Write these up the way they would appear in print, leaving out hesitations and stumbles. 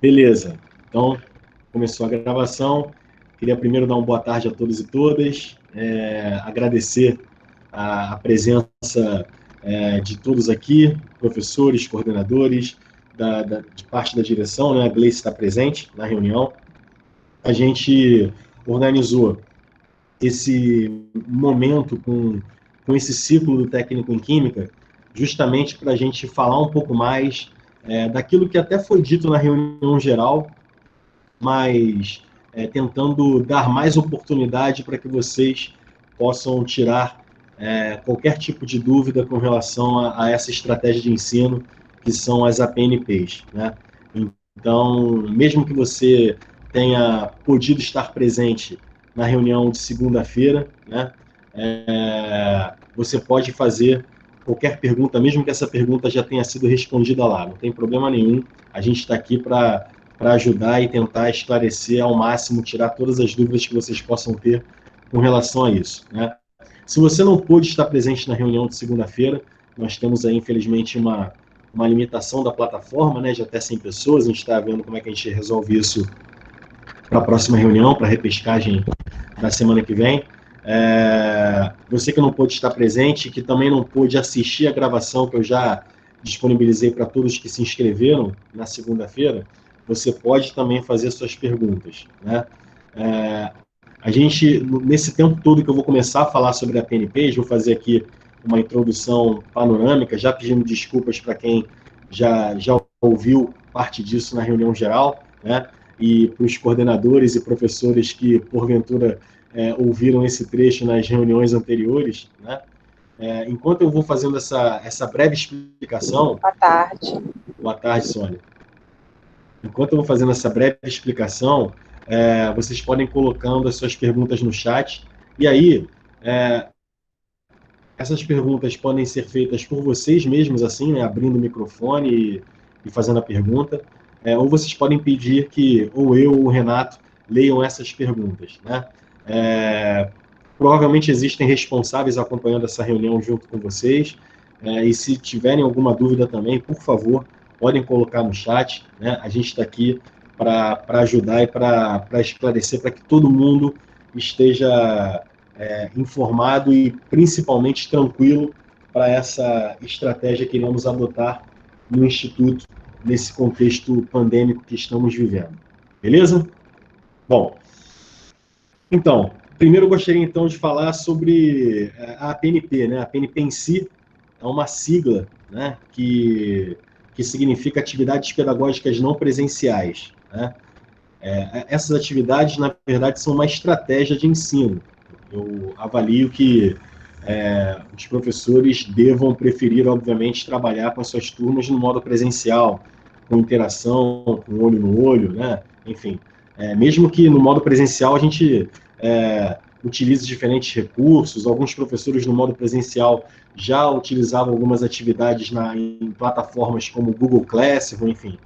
Beleza, então começou a gravação. Queria primeiro dar uma boa tarde a todos e todas, agradecer a presença de todos aqui, professores, coordenadores, de parte da direção, né? A Gleice está presente na reunião. A gente organizou esse momento com esse ciclo do técnico em Química, justamente para a gente falar um pouco mais daquilo que até foi dito na reunião geral, mas tentando dar mais oportunidade para que vocês possam tirar qualquer tipo de dúvida com relação a essa estratégia de ensino, que são as APNPs, né? Então, mesmo que você tenha podido estar presente na reunião de segunda-feira, né, você pode fazer qualquer pergunta, mesmo que essa pergunta já tenha sido respondida lá, não tem problema nenhum. A gente está aqui para ajudar e tentar esclarecer ao máximo, tirar todas as dúvidas que vocês possam ter com relação a isso, né? Se você não pôde estar presente na reunião de segunda-feira, nós temos aí, infelizmente, uma limitação da plataforma, né, de até 100 pessoas. A gente está vendo como é que a gente resolve isso para a próxima reunião, para a repescagem da semana que vem. Você que não pôde estar presente, que também não pôde assistir a gravação que eu já disponibilizei para todos que se inscreveram na segunda-feira, você pode também fazer suas perguntas, né? A gente, nesse tempo todo que eu vou começar a falar sobre a PNPs, vou fazer aqui uma introdução panorâmica, já pedindo desculpas para quem já ouviu parte disso na reunião geral, né? E para os coordenadores e professores que, porventura, ouviram esse trecho nas reuniões anteriores, né? Enquanto eu vou fazendo essa breve explicação... Boa tarde. Boa tarde, Sônia. Enquanto eu vou fazendo essa breve explicação, vocês podem ir colocando as suas perguntas no chat, e aí essas perguntas podem ser feitas por vocês mesmos, assim, né, abrindo o microfone e fazendo a pergunta, ou vocês podem pedir que ou eu ou o Renato leiam essas perguntas, né? Provavelmente existem responsáveis acompanhando essa reunião junto com vocês, e se tiverem alguma dúvida também, por favor, podem colocar no chat, né? A gente está aqui para ajudar e para esclarecer, para que todo mundo esteja informado e principalmente tranquilo para essa estratégia que iremos adotar no Instituto, nesse contexto pandêmico que estamos vivendo. Beleza? Bom, então, primeiro eu gostaria então de falar sobre a APNP, né? A APNP em si é uma sigla, né, que significa atividades pedagógicas não presenciais, né? Essas atividades, na verdade, são uma estratégia de ensino. Eu avalio que os professores devam preferir, obviamente, trabalhar com as suas turmas no modo presencial, com interação, com olho no olho, né? Enfim, mesmo que no modo presencial a gente utilize diferentes recursos. Alguns professores no modo presencial já utilizavam algumas atividades em plataformas como Google Classroom, enfim.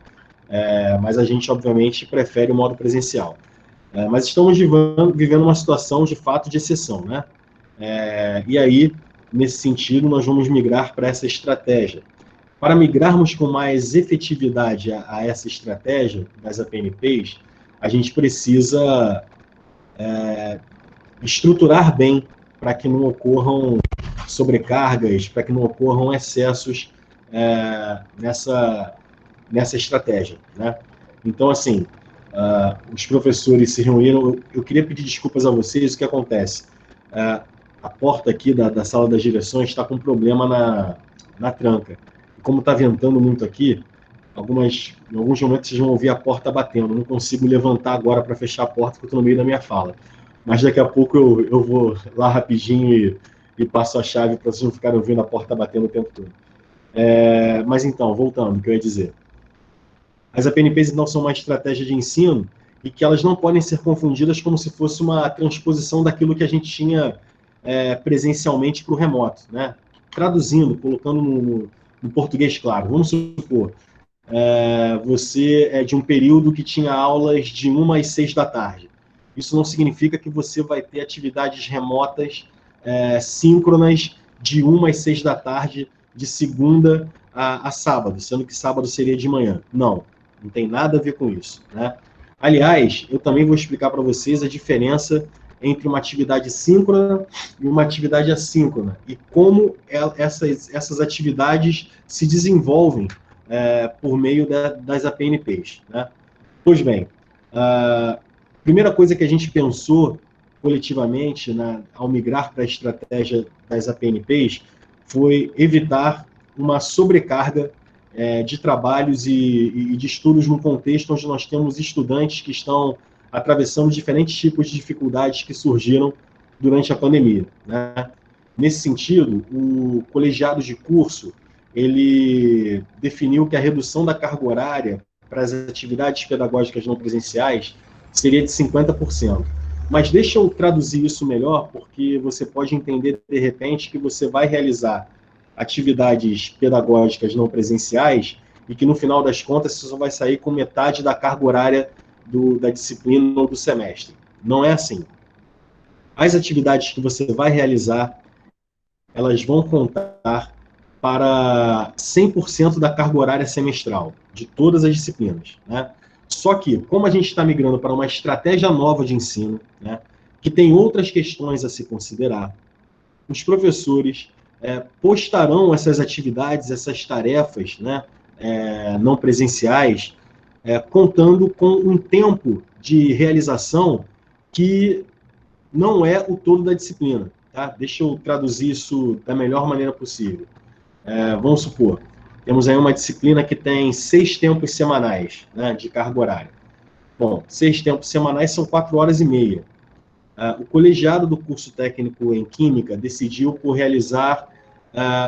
Mas a gente, obviamente, prefere o modo presencial. Mas estamos vivendo uma situação, de fato, de exceção, né? E aí, nesse sentido, nós vamos migrar para essa estratégia. Para migrarmos com mais efetividade a essa estratégia das APNPs, a gente precisa estruturar bem para que não ocorram sobrecargas, para que não ocorram excessos nessa estratégia, né? Então, assim, os professores se reuniram. Eu queria pedir desculpas a vocês. O que acontece? A porta aqui da sala das direções está com problema na tranca. E como está ventando muito aqui, em alguns momentos vocês vão ouvir a porta batendo. Eu não consigo levantar agora para fechar a porta, porque eu estou no meio da minha fala. Mas daqui a pouco eu vou lá rapidinho e passo a chave para vocês não ficarem ouvindo a porta batendo o tempo todo. Mas então, voltando, o que eu ia dizer. As APNPs, então, são uma estratégia de ensino e que elas não podem ser confundidas como se fosse uma transposição daquilo que a gente tinha presencialmente para o remoto, né? Traduzindo, colocando no português claro. Vamos supor, você é de um período que tinha aulas de 1 às 6 da tarde. Isso não significa que você vai ter atividades remotas síncronas de 1 às 6 da tarde, de segunda a sábado, sendo que sábado seria de manhã. Não. Não tem nada a ver com isso, né? Aliás, eu também vou explicar para vocês a diferença entre uma atividade síncrona e uma atividade assíncrona, e como essas atividades se desenvolvem por meio das APNPs, né? Pois bem, a primeira coisa que a gente pensou coletivamente ao migrar para a estratégia das APNPs foi evitar uma sobrecarga de trabalhos e de estudos num contexto onde nós temos estudantes que estão atravessando diferentes tipos de dificuldades que surgiram durante a pandemia, né? Nesse sentido, o colegiado de curso, ele definiu que a redução da carga horária para as atividades pedagógicas não presenciais seria de 50%. Mas deixa eu traduzir isso melhor, porque você pode entender, de repente, que você vai realizar atividades pedagógicas não presenciais e que, no final das contas, você só vai sair com metade da carga horária da disciplina ou do semestre. Não é assim. As atividades que você vai realizar, elas vão contar para 100% da carga horária semestral, de todas as disciplinas, né? Só que, como a gente está migrando para uma estratégia nova de ensino, né, que tem outras questões a se considerar, os professores postarão essas atividades, essas tarefas, né, não presenciais, contando com um tempo de realização que não é o todo da disciplina. Tá? Deixa eu traduzir isso da melhor maneira possível. Vamos supor, temos aí uma disciplina que tem 6 tempos semanais, né, de carga horária. Bom, 6 tempos semanais são 4 horas e meia. O colegiado do curso técnico em Química decidiu por realizar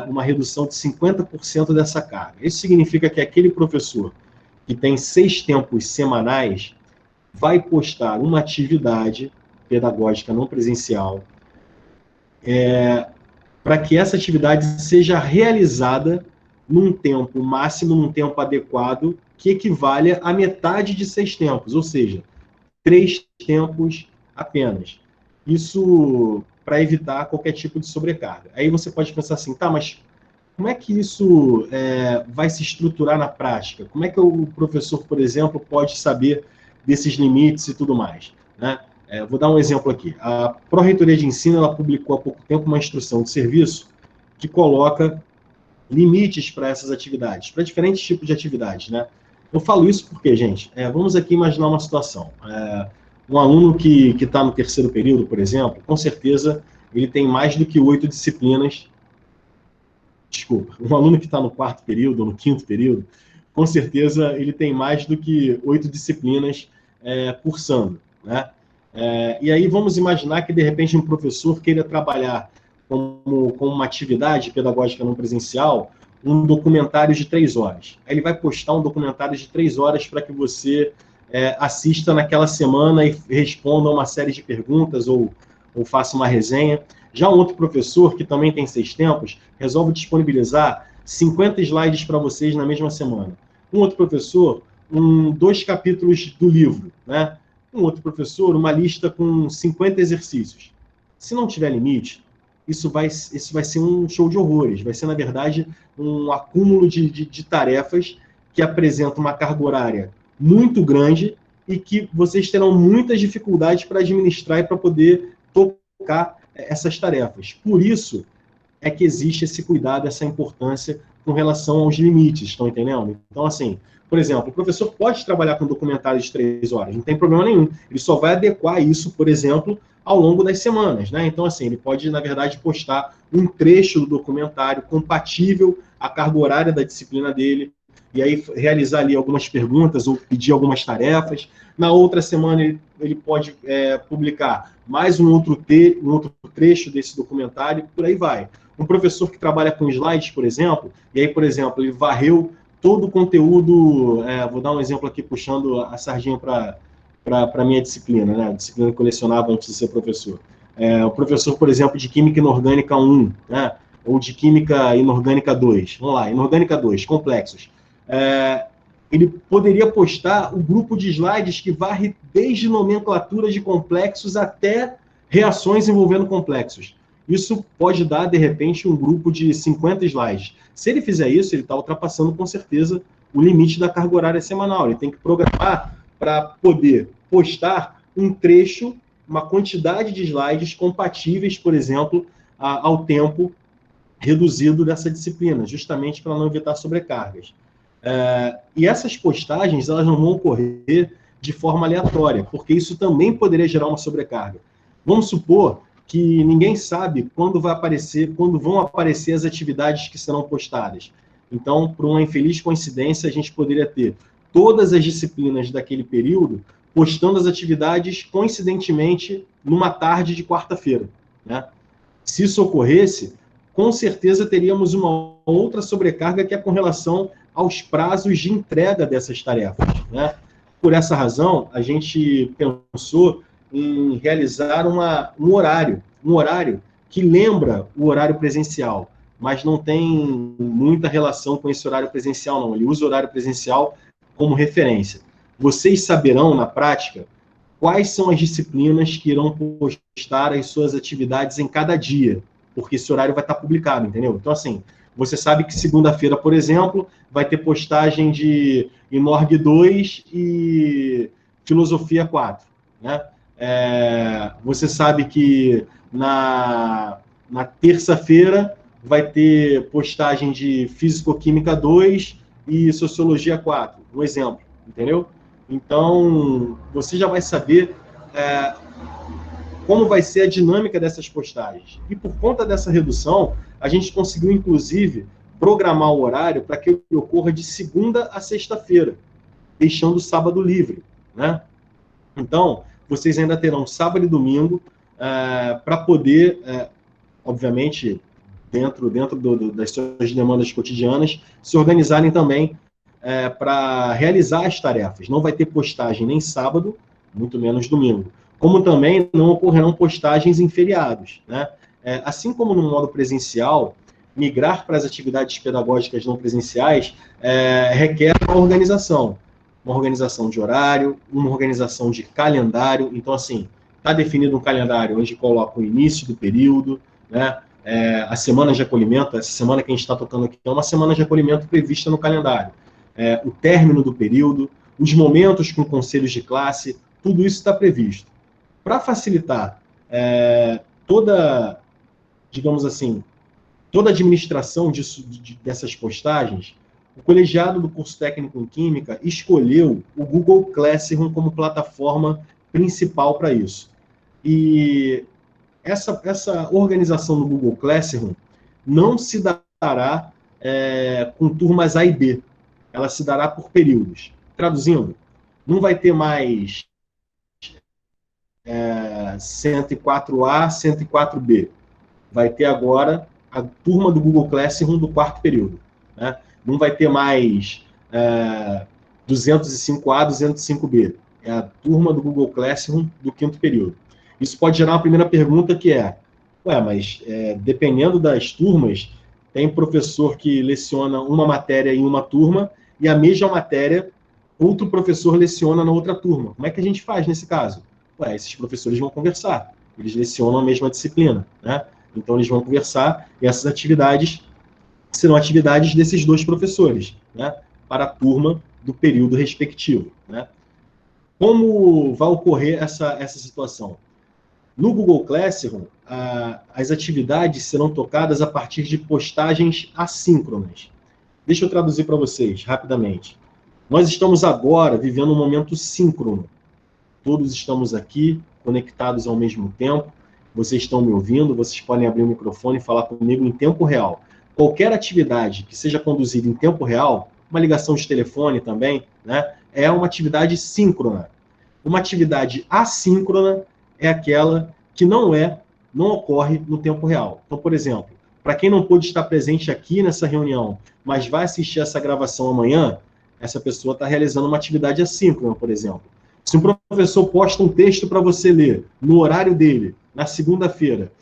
uma redução de 50% dessa carga. Isso significa que aquele professor que tem 6 tempos semanais vai postar uma atividade pedagógica não presencial para que essa atividade seja realizada num tempo máximo, num tempo adequado, que equivale a metade de 6 tempos, ou seja, 3 tempos apenas. Isso para evitar qualquer tipo de sobrecarga. Aí você pode pensar assim, tá, mas como é que isso vai se estruturar na prática? Como é que o professor, por exemplo, pode saber desses limites e tudo mais, né? Vou dar um exemplo aqui. A Pró-Reitoria de Ensino, ela publicou há pouco tempo uma instrução de serviço que coloca limites para essas atividades, para diferentes tipos de atividades, né? Eu falo isso porque, gente, vamos aqui imaginar uma situação. Um aluno que está no terceiro período, por exemplo, com certeza ele tem mais do que 8 disciplinas. Desculpa, um aluno que está no quarto período ou no quinto período, com certeza ele tem mais do que 8 disciplinas cursando, né? E aí vamos imaginar que, de repente, um professor queira trabalhar como uma atividade pedagógica não presencial, um documentário de 3 horas. Aí ele vai postar um documentário de 3 horas para que você assista naquela semana e responda uma série de perguntas ou faça uma resenha. Já um outro professor, que também tem 6 tempos, resolve disponibilizar 50 slides para vocês na mesma semana. Um outro professor, 2 capítulos do livro, né? Um outro professor, uma lista com 50 exercícios. Se não tiver limite, isso vai ser um show de horrores. Vai ser, na verdade, um acúmulo de tarefas que apresenta uma carga horária muito grande e que vocês terão muitas dificuldades para administrar e para poder tocar essas tarefas. Por isso é que existe esse cuidado, essa importância com relação aos limites, estão entendendo? Então, assim, por exemplo, o professor pode trabalhar com documentários de 3 horas, não tem problema nenhum. Ele só vai adequar isso, por exemplo, ao longo das semanas, né? Então, assim, ele pode, na verdade, postar um trecho do documentário compatível à carga horária da disciplina dele, e aí realizar ali algumas perguntas ou pedir algumas tarefas. Na outra semana, ele pode publicar mais um outro trecho desse documentário, por aí vai. Um professor que trabalha com slides, por exemplo, e aí, por exemplo, ele varreu todo o conteúdo, vou dar um exemplo aqui, puxando a sardinha para a minha disciplina, né? A disciplina que eu lecionava antes de ser professor. O professor, por exemplo, de Química Inorgânica 1, né? Ou de Química Inorgânica 2. Vamos lá, Inorgânica 2, complexos. Ele poderia postar o grupo de slides que varre desde nomenclatura de complexos até reações envolvendo complexos. Isso pode dar, de repente, um grupo de 50 slides. Se ele fizer isso, ele está ultrapassando, com certeza, o limite da carga horária semanal. Ele tem que programar para poder postar um trecho, uma quantidade de slides compatíveis, por exemplo, ao tempo reduzido dessa disciplina, justamente para não evitar sobrecargas. E essas postagens, elas não vão ocorrer de forma aleatória, porque isso também poderia gerar uma sobrecarga. Vamos supor que ninguém sabe quando vão aparecer as atividades que serão postadas. Então, por uma infeliz coincidência, a gente poderia ter todas as disciplinas daquele período postando as atividades coincidentemente numa tarde de quarta-feira, né? Se isso ocorresse, com certeza teríamos uma outra sobrecarga que é com relação aos prazos de entrega dessas tarefas, né? Por essa razão, a gente pensou em realizar um horário que lembra o horário presencial, mas não tem muita relação com esse horário presencial, não. Ele usa o horário presencial como referência. Vocês saberão, na prática, quais são as disciplinas que irão postar as suas atividades em cada dia, porque esse horário vai estar publicado, entendeu? Então, assim, você sabe que segunda-feira, por exemplo, vai ter postagem de Inorg 2 e Filosofia 4, né? Você sabe que na terça-feira vai ter postagem de Físico-Química 2 e Sociologia 4, um exemplo, entendeu? Então, você já vai saber como vai ser a dinâmica dessas postagens. E por conta dessa redução, a gente conseguiu, inclusive, programar o horário para que ele ocorra de segunda a sexta-feira, deixando o sábado livre, né? Então, vocês ainda terão sábado e domingo para poder, obviamente, dentro das suas demandas cotidianas, se organizarem também para realizar as tarefas. Não vai ter postagem nem sábado, muito menos domingo. Como também não ocorrerão postagens em feriados, né? Assim como no modo presencial, migrar para as atividades pedagógicas não presenciais requer uma organização de horário, uma organização de calendário. Então, assim, está definido um calendário onde coloca o início do período, né? A semana de acolhimento, essa semana que a gente está tocando aqui, é uma semana de acolhimento prevista no calendário. O término do período, os momentos com conselhos de classe, tudo isso está previsto. Para facilitar digamos assim, toda a administração dessas postagens, o colegiado do curso técnico em Química escolheu o Google Classroom como plataforma principal para isso. E essa organização do Google Classroom não se dará com turmas A e B, ela se dará por períodos. Traduzindo, não vai ter mais 104A, 104B. Vai ter agora a turma do Google Classroom do quarto período, né? Não vai ter mais 205A, 205B. É a turma do Google Classroom do quinto período. Isso pode gerar uma primeira pergunta que mas dependendo das turmas, tem professor que leciona uma matéria em uma turma e a mesma matéria outro professor leciona na outra turma. Como é que a gente faz nesse caso? Esses professores vão conversar. Eles lecionam a mesma disciplina, né? Então, eles vão conversar e essas atividades serão atividades desses dois professores, né? Para a turma do período respectivo, né? Como vai ocorrer essa situação? No Google Classroom, as atividades serão tocadas a partir de postagens assíncronas. Deixa eu traduzir para vocês, rapidamente. Nós estamos agora vivendo um momento síncrono. Todos estamos aqui, conectados ao mesmo tempo. Vocês estão me ouvindo, vocês podem abrir o microfone e falar comigo em tempo real. Qualquer atividade que seja conduzida em tempo real, uma ligação de telefone também, né, é uma atividade síncrona. Uma atividade assíncrona é aquela que não ocorre no tempo real. Então, por exemplo, para quem não pôde estar presente aqui nessa reunião, mas vai assistir essa gravação amanhã, essa pessoa está realizando uma atividade assíncrona, por exemplo. Se um professor posta um texto para você ler no horário dele, na segunda-feira,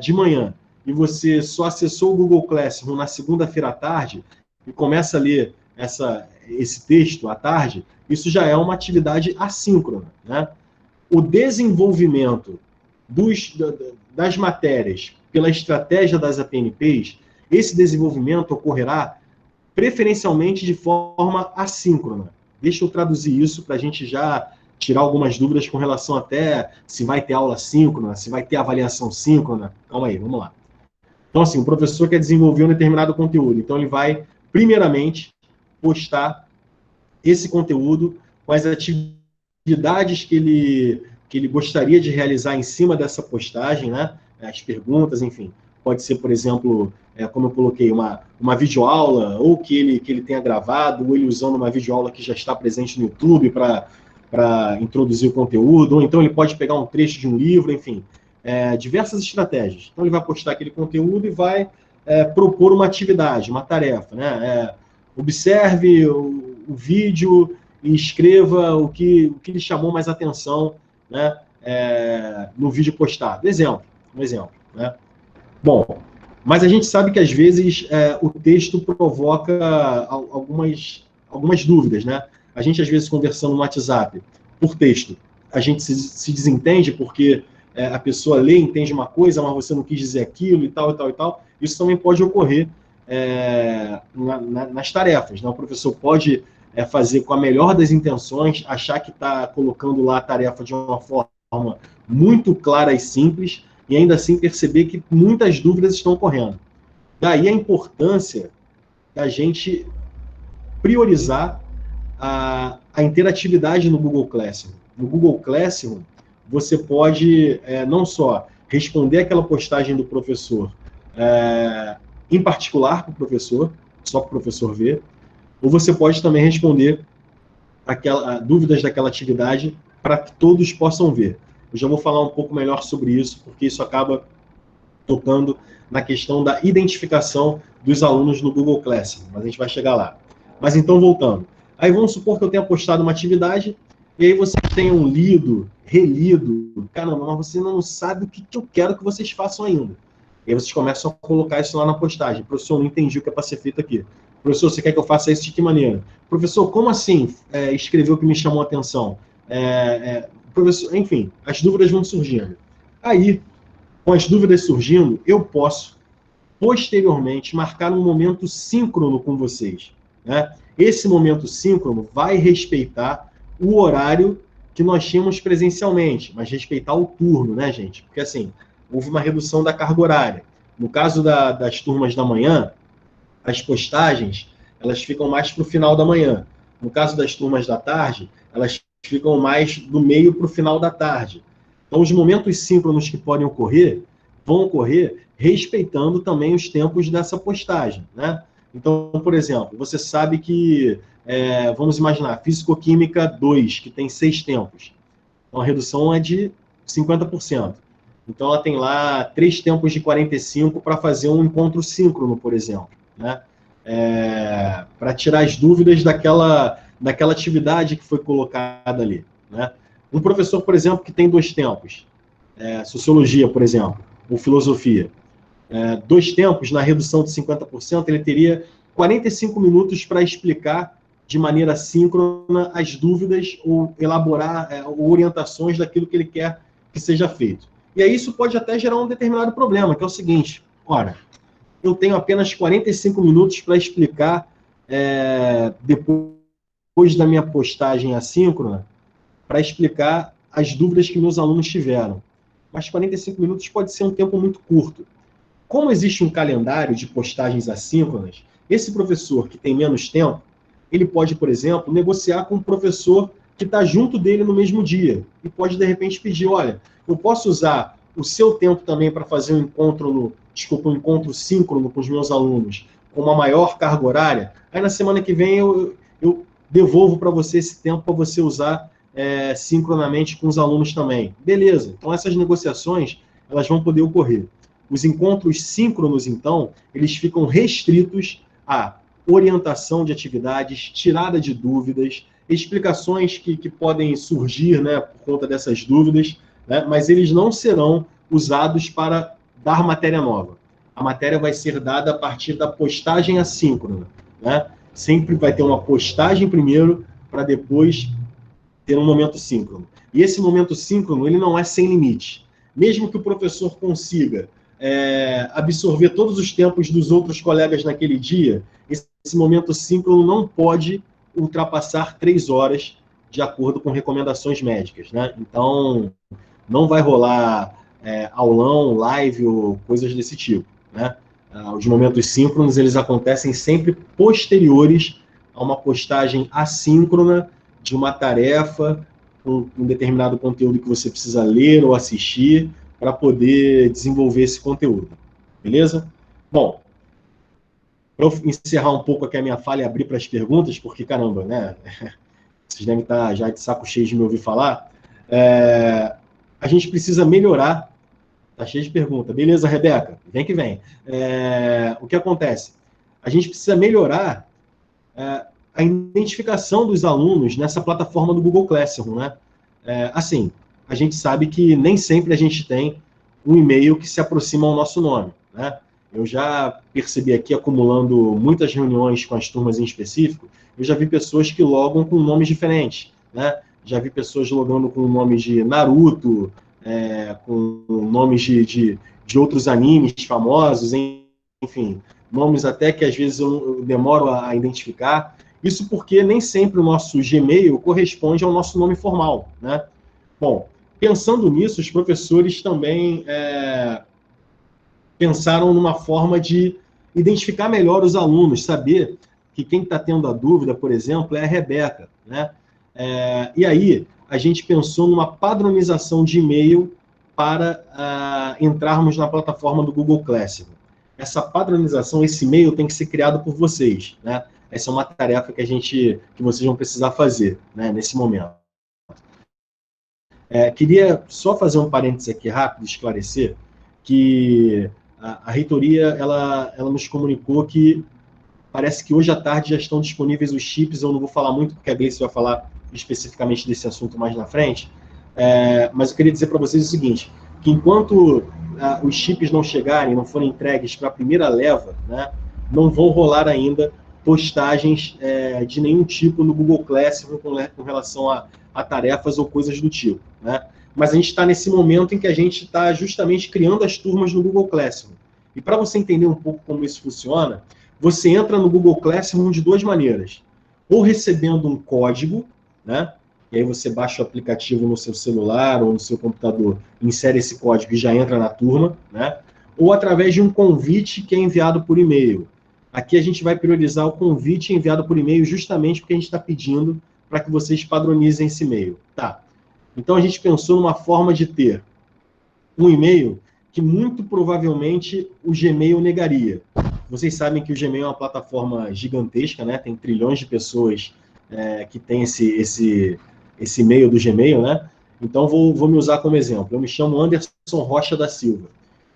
de manhã, e você só acessou o Google Classroom na segunda-feira à tarde e começa a ler esse texto à tarde, isso já é uma atividade assíncrona, né? O desenvolvimento das matérias pela estratégia das APNPs, esse desenvolvimento ocorrerá preferencialmente de forma assíncrona. Deixa eu traduzir isso para a gente já tirar algumas dúvidas com relação até se vai ter aula síncrona, se vai ter avaliação síncrona. Calma aí, vamos lá. Então, assim, o professor quer desenvolver um determinado conteúdo, então ele vai, primeiramente, postar esse conteúdo com as atividades que ele gostaria de realizar em cima dessa postagem, né? As perguntas, enfim. Pode ser, por exemplo, como eu coloquei, uma videoaula, ou que ele tenha gravado, ou ele usando uma videoaula que já está presente no YouTube para introduzir o conteúdo, ou então ele pode pegar um trecho de um livro, enfim. Diversas estratégias. Então ele vai postar aquele conteúdo e vai propor uma atividade, uma tarefa, né? Observe o vídeo e escreva o que lhe chamou mais atenção, né? No vídeo postado. Um exemplo, né? Bom, mas a gente sabe que às vezes o texto provoca algumas dúvidas, né? A gente às vezes conversando no WhatsApp por texto, a gente se desentende porque a pessoa lê, entende uma coisa, mas você não quis dizer aquilo e tal, e tal, e tal. Isso também pode ocorrer nas tarefas, né? O professor pode fazer com a melhor das intenções, achar que está colocando lá a tarefa de uma forma muito clara e simples, e ainda assim perceber que muitas dúvidas estão ocorrendo. Daí a importância da gente priorizar a interatividade no Google Classroom. No Google Classroom, você pode não só responder aquela postagem do professor em particular para o professor, só para o professor ver, ou você pode também responder dúvidas daquela atividade para que todos possam ver. Eu já vou falar um pouco melhor sobre isso, porque isso acaba tocando na questão da identificação dos alunos no Google Classroom, mas a gente vai chegar lá. Mas então, voltando. Aí vamos supor que eu tenha postado uma atividade, e aí vocês tenham lido, relido, caramba, mas você não sabe o que eu quero que vocês façam ainda. E aí vocês começam a colocar isso lá na postagem. Professor, não entendi o que é para ser feito aqui. Professor, você quer que eu faça isso de que maneira? Professor, como assim escreveu o que me chamou a atenção? Professor, enfim, as dúvidas vão surgindo. Aí, com as dúvidas surgindo, eu posso, posteriormente, marcar um momento síncrono com vocês, né? Esse momento síncrono vai respeitar o horário que nós tínhamos presencialmente, mas respeitar o turno, né, gente? Porque, assim, houve uma redução da carga horária. No caso das turmas da manhã, as postagens, elas ficam mais para o final da manhã. No caso das turmas da tarde, elas ficam mais do meio para o final da tarde. Então, os momentos síncronos que podem ocorrer, vão ocorrer respeitando também os tempos dessa postagem, né? Então, por exemplo, você sabe que, vamos imaginar, Físico-Química 2, que tem 6 tempos. Então, a redução é de 50%. Então, ela tem lá 3 tempos de 45 para fazer um encontro síncrono, por exemplo, né? Para tirar as dúvidas daquela atividade que foi colocada ali, né? Um professor, por exemplo, que tem 2 tempos, Sociologia, por exemplo, ou Filosofia, 2 tempos, na redução de 50%, ele teria 45 minutos para explicar de maneira síncrona as dúvidas ou elaborar orientações daquilo que ele quer que seja feito. E aí isso pode até gerar um determinado problema, que é o seguinte: ora, eu tenho apenas 45 minutos para explicar, depois da minha postagem assíncrona, para explicar as dúvidas que meus alunos tiveram. Mas 45 minutos pode ser um tempo muito curto. Como existe um calendário de postagens assíncronas, esse professor que tem menos tempo, ele pode, por exemplo, negociar com um professor que está junto dele no mesmo dia. E pode, de repente, pedir: olha, eu posso usar o seu tempo também para fazer um encontro síncrono com os meus alunos, com uma maior carga horária? Aí, na semana que vem, eu devolvo para você esse tempo para você usar sincronamente com os alunos também. Beleza. Então, essas negociações, elas vão poder ocorrer. Os encontros síncronos, então, eles ficam restritos à orientação de atividades, tirada de dúvidas, explicações que podem surgir, né, por conta dessas dúvidas, né, mas eles não serão usados para dar matéria nova. A matéria vai ser dada a partir da postagem assíncrona, né? Sempre vai ter uma postagem primeiro, para depois ter um momento síncrono. E esse momento síncrono, ele não é sem limite. Mesmo que o professor consiga absorver todos os tempos dos outros colegas naquele dia, esse momento síncrono não pode ultrapassar 3 horas, de acordo com recomendações médicas, né? Então, não vai rolar aulão, live ou coisas desse tipo, né? Os momentos síncronos, eles acontecem sempre posteriores a uma postagem assíncrona de uma tarefa, um determinado conteúdo que você precisa ler ou assistir para poder desenvolver esse conteúdo. Beleza? Bom, para eu encerrar um pouco aqui a minha fala e abrir para as perguntas, porque, caramba, né? Vocês devem estar já de saco cheio de me ouvir falar. A gente precisa melhorar. Tá cheio de pergunta. Beleza, Rebeca? Vem que vem. O que acontece? A gente precisa melhorar a identificação dos alunos nessa plataforma do Google Classroom, né? Assim, a gente sabe que nem sempre a gente tem um e-mail que se aproxima ao nosso nome, né? Eu já percebi aqui, acumulando muitas reuniões com as turmas em específico, eu já vi pessoas que logam com nomes diferentes, né? Já vi pessoas logando com nomes de Naruto, com nomes de outros animes famosos, enfim, nomes até que às vezes eu demoro a identificar. Isso porque nem sempre o nosso Gmail corresponde ao nosso nome formal, né? Bom, pensando nisso, os professores também pensaram numa forma de identificar melhor os alunos, saber que quem está tendo a dúvida, por exemplo, é a Rebeca, né? E aí, a gente pensou numa padronização de e-mail para entrarmos na plataforma do Google Classroom. Essa padronização, esse e-mail tem que ser criado por vocês, né? Essa é uma tarefa que vocês vão precisar fazer, né, nesse momento. Queria só fazer um parênteses aqui rápido, esclarecer, que a reitoria ela nos comunicou que parece que hoje à tarde já estão disponíveis os chips. Eu não vou falar muito, porque a Gleice vai falar especificamente desse assunto mais na frente, mas eu queria dizer para vocês o seguinte, que enquanto os chips não chegarem, não forem entregues para a primeira leva, né, não vão rolar ainda postagens de nenhum tipo no Google Classroom com relação a tarefas ou coisas do tipo, né? Mas a gente está nesse momento em que a gente está justamente criando as turmas no Google Classroom. E para você entender um pouco como isso funciona, você entra no Google Classroom de duas maneiras. Ou recebendo um código, né? E aí você baixa o aplicativo no seu celular ou no seu computador, insere esse código e já entra na turma, né? Ou através de um convite que é enviado por e-mail. Aqui a gente vai priorizar o convite enviado por e-mail justamente porque a gente está pedindo para que vocês padronizem esse e-mail. Tá. Então a gente pensou numa forma de ter um e-mail que muito provavelmente o Gmail negaria. Vocês sabem que o Gmail é uma plataforma gigantesca, né? Tem trilhões de pessoas que têm esse e-mail do Gmail, né? Então vou me usar como exemplo. Eu me chamo Anderson Rocha da Silva.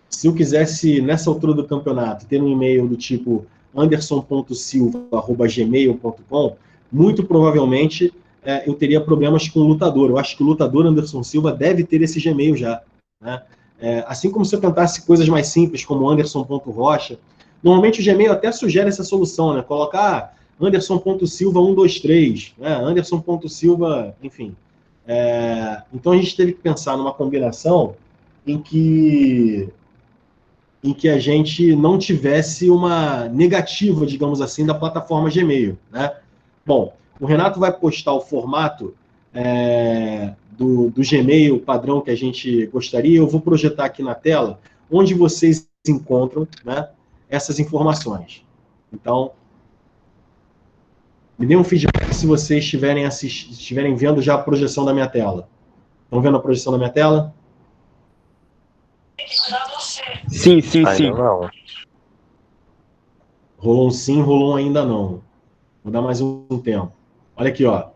Se eu quisesse, nessa altura do campeonato, ter um e-mail do tipo anderson.silva@gmail.com, muito provavelmente eu teria problemas com o lutador. Eu acho que o lutador Anderson Silva deve ter esse Gmail já, né? Assim como se eu tentasse coisas mais simples, como anderson.rocha, normalmente o Gmail até sugere essa solução, né? Colocar anderson.silva123, né? Anderson.silva, enfim. Então a gente teve que pensar numa combinação em que a gente não tivesse uma negativa, digamos assim, da plataforma Gmail, né? Bom, o Renato vai postar o formato do Gmail padrão que a gente gostaria. Eu vou projetar aqui na tela onde vocês encontram, né, essas informações. Então, me dê um feedback se vocês estiverem vendo já a projeção da minha tela. Estão vendo a projeção da minha tela? Sim, sim, sim. Ainda não. Rolou um sim, rolou um ainda não. Vou dar mais um tempo. Olha aqui, ó.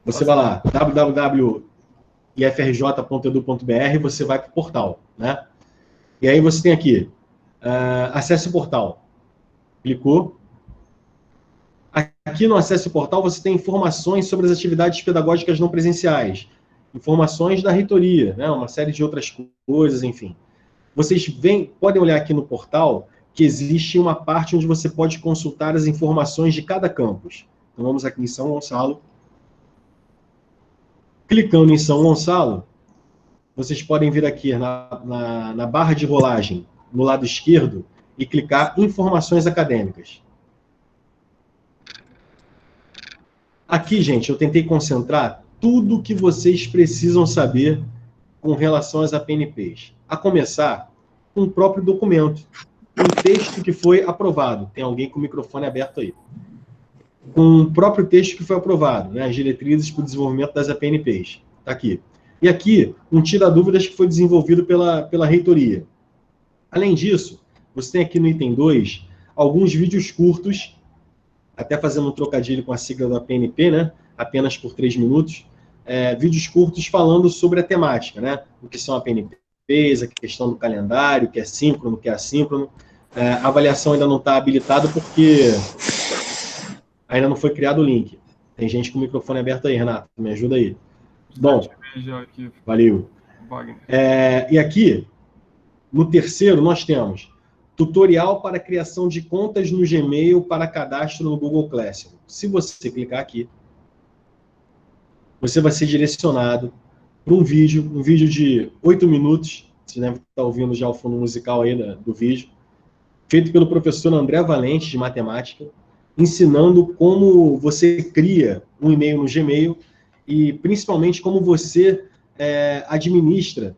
Você vai lá, www.ifrj.edu.br, você vai para o portal, né? E aí você tem aqui, acesse o portal. Clicou. Aqui no Acesse o Portal você tem informações sobre as atividades pedagógicas não presenciais, informações da reitoria, né? Uma série de outras coisas, enfim. Vocês podem olhar aqui no portal que existe uma parte onde você pode consultar as informações de cada campus. Então vamos aqui em São Gonçalo. Clicando em São Gonçalo, vocês podem vir aqui na barra de rolagem, no lado esquerdo, e clicar em Informações Acadêmicas. Aqui, gente, eu tentei concentrar tudo o que vocês precisam saber com relação às APNPs. A começar com o próprio documento, um texto que foi aprovado. Tem alguém com o microfone aberto aí. Com o próprio texto que foi aprovado, né, as diretrizes para o desenvolvimento das APNPs. Está aqui. E aqui, um tira-dúvidas que foi desenvolvido pela reitoria. Além disso, você tem aqui no item 2, alguns vídeos curtos, até fazendo um trocadilho com a sigla da APNP, né, apenas por 3 minutos, vídeos curtos falando sobre a temática, né, o que são APNPs, a questão do calendário, o que é síncrono, o que é assíncrono. A avaliação ainda não está habilitada porque ainda não foi criado o link. Tem gente com o microfone aberto aí, Renato, me ajuda aí. Bom, valeu. E aqui, no terceiro, nós temos tutorial para criação de contas no Gmail para cadastro no Google Classroom. Se você clicar aqui, você vai ser direcionado para um vídeo de 8 minutos, você deve estar ouvindo já o fundo musical aí do vídeo, feito pelo professor André Valente, de matemática, ensinando como você cria um e-mail no Gmail e, principalmente, como você administra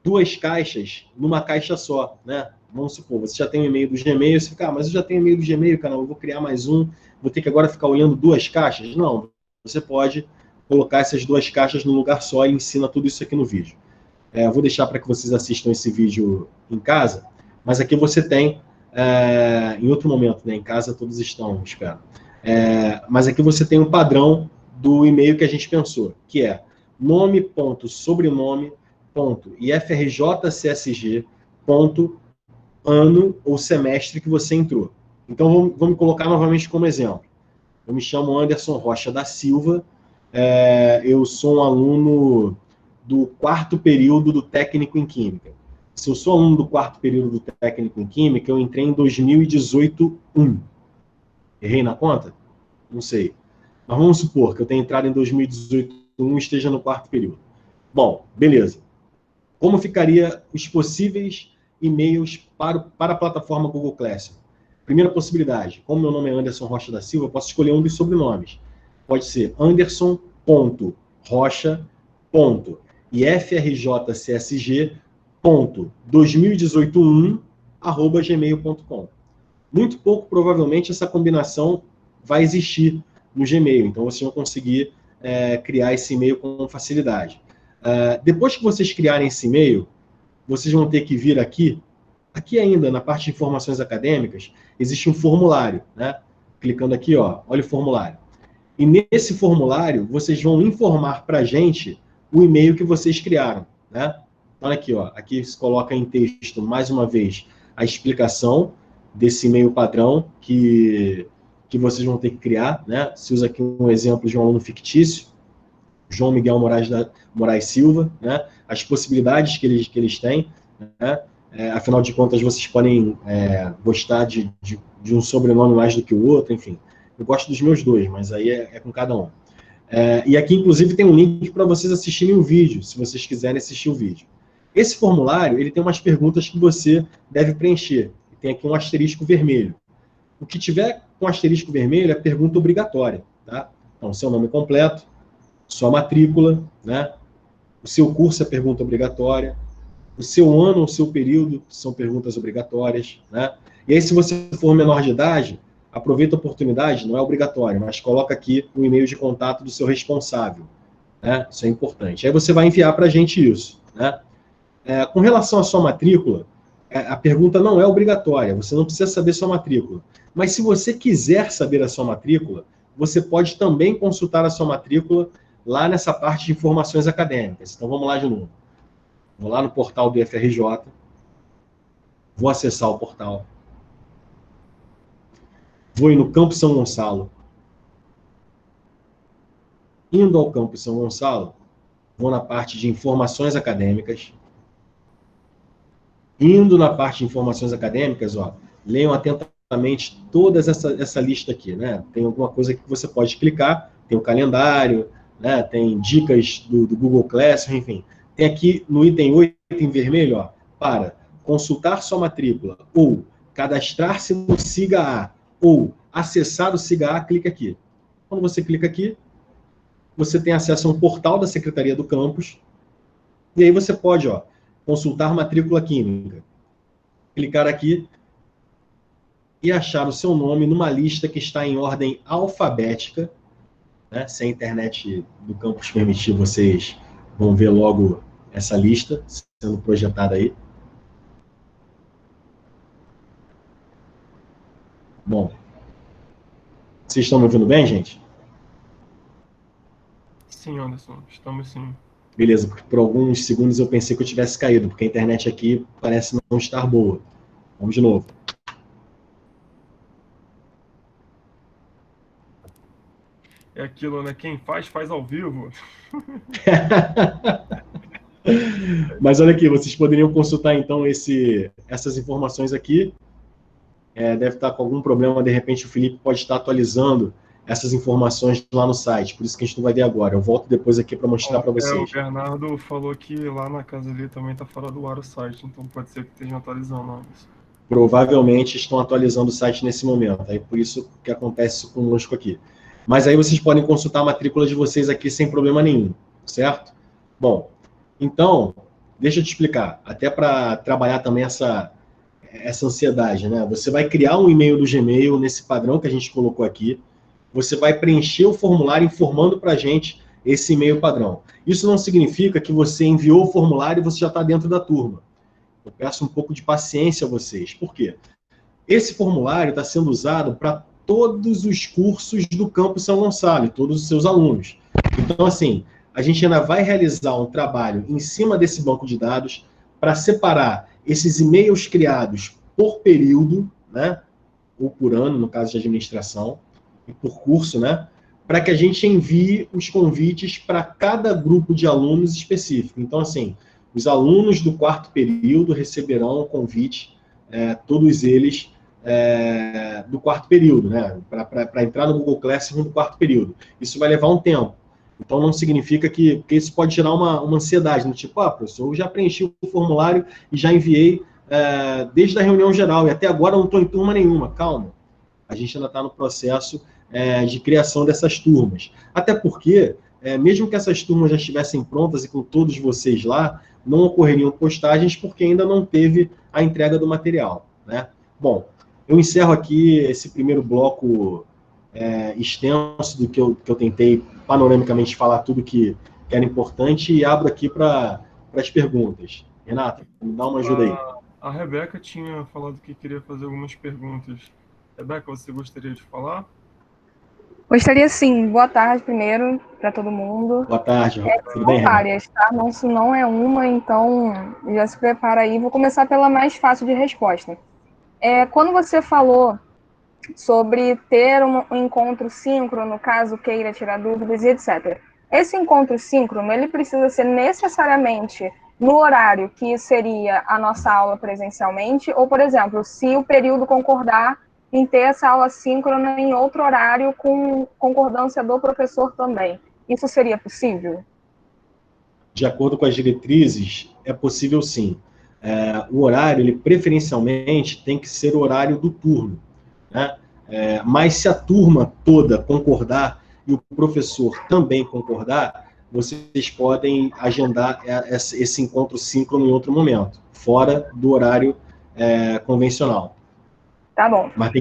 2 caixas numa caixa só, né? Vamos supor, você já tem um e-mail do Gmail, você fica, mas eu já tenho e-mail do Gmail, cara, eu vou criar mais um, vou ter que agora ficar olhando 2 caixas? Não, você pode colocar essas 2 caixas num lugar só e ensina tudo isso aqui no vídeo. Eu vou deixar para que vocês assistam esse vídeo em casa, mas aqui você tem, em outro momento, né? Em casa todos estão, espero. Mas aqui você tem um padrão do e-mail que a gente pensou, que é nome.sobrenome.ifrjcsg.ano ou semestre que você entrou. Então, vamos colocar novamente como exemplo. Eu me chamo Anderson Rocha da Silva, eu sou um aluno do 4º período do técnico em Química. Se eu sou aluno do 4º período do técnico em Química, eu entrei em 2018-1. Errei na conta? Não sei. Mas vamos supor que eu tenha entrado em 2018-1 e esteja no 4º período. Bom, beleza. Como ficaria os possíveis e-mails para a plataforma Google Classroom? Primeira possibilidade, como meu nome é Anderson Rocha da Silva, eu posso escolher um dos sobrenomes. Pode ser anderson.rocha.ifrjcsg.2018-1@gmail.com. Muito pouco provavelmente essa combinação vai existir no Gmail, então vocês vão conseguir criar esse e-mail com facilidade. Depois que vocês criarem esse e-mail, vocês vão ter que vir aqui ainda na parte de informações acadêmicas, existe um formulário, né? Clicando aqui, ó, olha o formulário. E nesse formulário, vocês vão informar para a gente o e-mail que vocês criaram, né? Olha aqui, ó, aqui se coloca em texto, mais uma vez, a explicação desse e-mail padrão que vocês vão ter que criar, né? Se usa aqui um exemplo de um aluno fictício, João Miguel Moraes Silva, né? As possibilidades que eles têm, né? Afinal de contas, vocês podem gostar de um sobrenome mais do que o outro, enfim. Eu gosto dos meus 2, mas aí é com cada um. E aqui, inclusive, tem um link para vocês assistirem o vídeo, se vocês quiserem assistir o vídeo. Esse formulário, ele tem umas perguntas que você deve preencher. Tem aqui um asterisco vermelho. O que tiver com asterisco vermelho é pergunta obrigatória, tá? Então, seu nome completo, sua matrícula, né? O seu curso é pergunta obrigatória, o seu ano ou seu período são perguntas obrigatórias, né? E aí, se você for menor de idade, aproveita a oportunidade, não é obrigatório, mas coloca aqui o e-mail de contato do seu responsável, né? Isso é importante. Aí você vai enviar para a gente isso, né? Com relação à sua matrícula, a pergunta não é obrigatória, você não precisa saber sua matrícula. Mas se você quiser saber a sua matrícula, você pode também consultar a sua matrícula lá nessa parte de informações acadêmicas. Então vamos lá de novo. Vou lá no portal do IFRJ, vou acessar o portal, vou ir no Campus São Gonçalo. Indo ao Campus São Gonçalo, vou na parte de informações acadêmicas. Indo na parte de informações acadêmicas, ó, leiam atentamente toda essa lista aqui, né? Tem alguma coisa que você pode clicar, tem o calendário, né? Tem dicas do Google Classroom, enfim. tem aqui no item 8, em vermelho, ó, para consultar sua matrícula, ou cadastrar-se no SIGA A, ou acessar o SIGA A, clica aqui. Quando você clica aqui, você tem acesso a um portal da Secretaria do Campus, e aí você pode, ó, consultar matrícula química. Clicar aqui e achar o seu nome numa lista que está em ordem alfabética, né? Se a internet do campus permitir, vocês vão ver logo essa lista sendo projetada aí. Bom, vocês estão me ouvindo bem, gente? Sim, Anderson, estamos sim. Beleza, por alguns segundos eu pensei que eu tivesse caído, porque a internet aqui parece não estar boa. Vamos de novo. É aquilo, né? Quem faz, faz ao vivo. Mas olha aqui, vocês poderiam consultar então essas informações aqui. Deve estar com algum problema, de repente o Felipe pode estar atualizando essas informações lá no site, por isso que a gente não vai ver agora. Eu volto depois aqui para mostrar para vocês. O Bernardo falou que lá na casa dele também está fora do ar o site, então pode ser que estejam atualizando isso. Provavelmente estão atualizando o site nesse momento, aí por isso que acontece conosco aqui. Mas aí vocês podem consultar a matrícula de vocês aqui sem problema nenhum, certo? Bom, então, deixa eu te explicar, até para trabalhar também essa ansiedade, né? Você vai criar um e-mail do Gmail nesse padrão que a gente colocou aqui, você vai preencher o formulário informando para a gente esse e-mail padrão. Isso não significa que você enviou o formulário e você já está dentro da turma. Eu peço um pouco de paciência a vocês. Por quê? Esse formulário está sendo usado para todos os cursos do Campus São Gonçalo, todos os seus alunos. Então, assim, a gente ainda vai realizar um trabalho em cima desse banco de dados para separar esses e-mails criados por período, né, ou por ano, no caso de administração, e por curso, né, para que a gente envie os convites para cada grupo de alunos específico. Então, assim, os alunos do quarto período receberão o convite, todos eles, do quarto período, né, para entrar no Google Classroom do quarto período. Isso vai levar um tempo. Então, não significa porque isso pode gerar uma ansiedade, no tipo, professor, eu já preenchi o formulário e já enviei desde a reunião geral, e até agora eu não estou em turma nenhuma. Calma, a gente ainda está no processo de criação dessas turmas. Até porque, mesmo que essas turmas já estivessem prontas e com todos vocês lá, não ocorreriam postagens porque ainda não teve a entrega do material, né? Bom, eu encerro aqui esse primeiro bloco extenso do que eu tentei panoramicamente falar tudo que era importante e abro aqui para as perguntas. Renata, me dá uma ajuda aí. A Rebeca tinha falado que queria fazer algumas perguntas. Rebeca, você gostaria de falar? Gostaria sim. Boa tarde primeiro para todo mundo. Boa tarde, tudo bem, Rebeca? Várias, tá? Não é uma, então já se prepara aí. Vou começar pela mais fácil de resposta. Quando você falou sobre ter um encontro síncrono, caso queira tirar dúvidas e etc. Esse encontro síncrono, ele precisa ser necessariamente no horário que seria a nossa aula presencialmente, ou, por exemplo, se o período concordar em ter essa aula síncrona em outro horário com concordância do professor também. Isso seria possível? De acordo com as diretrizes, é possível sim. O horário, ele preferencialmente tem que ser o horário do turno, né? Mas se a turma toda concordar e o professor também concordar, vocês podem agendar esse encontro síncrono em outro momento, fora do horário convencional. Tá bom. Mas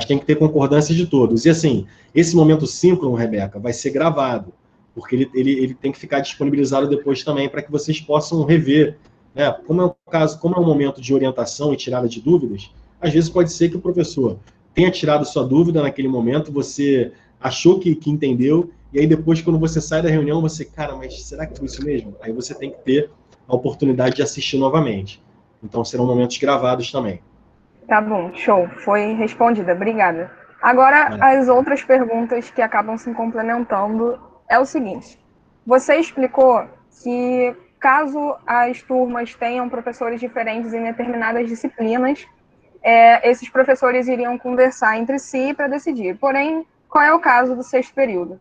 tem que ter concordância de todos. E assim, esse momento síncrono, Rebeca, vai ser gravado, porque ele tem que ficar disponibilizado depois também para que vocês possam rever. Né? Como é um momento de orientação e tirada de dúvidas, às vezes pode ser que o professor tenha tirado sua dúvida naquele momento, você achou que entendeu, e aí depois, quando você sai da reunião, você, cara, mas será que foi isso mesmo? Aí você tem que ter a oportunidade de assistir novamente. Então serão momentos gravados também. Tá bom, show. Foi respondida, obrigada. Agora, as outras perguntas que acabam se complementando é o seguinte. Você explicou que, caso as turmas tenham professores diferentes em determinadas disciplinas, esses professores iriam conversar entre si para decidir. Porém, qual é o caso do sexto período?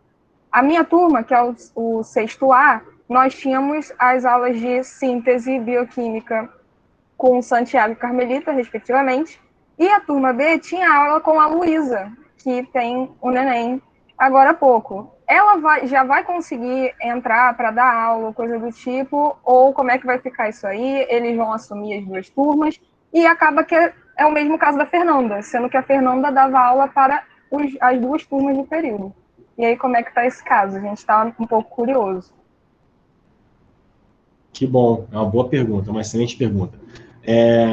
A minha turma, que é o sexto A, nós tínhamos as aulas de síntese e bioquímica com Santiago e Carmelita, respectivamente, e a turma B tinha aula com a Luísa, que tem o neném agora há pouco. Ela já vai conseguir entrar para dar aula, coisa do tipo, ou como é que vai ficar isso aí? Eles vão assumir as duas turmas, e acaba que é o mesmo caso da Fernanda, sendo que a Fernanda dava aula para as duas turmas do período. E aí, como é que está esse caso? A gente está um pouco curioso. Que bom, é uma boa pergunta, uma excelente pergunta.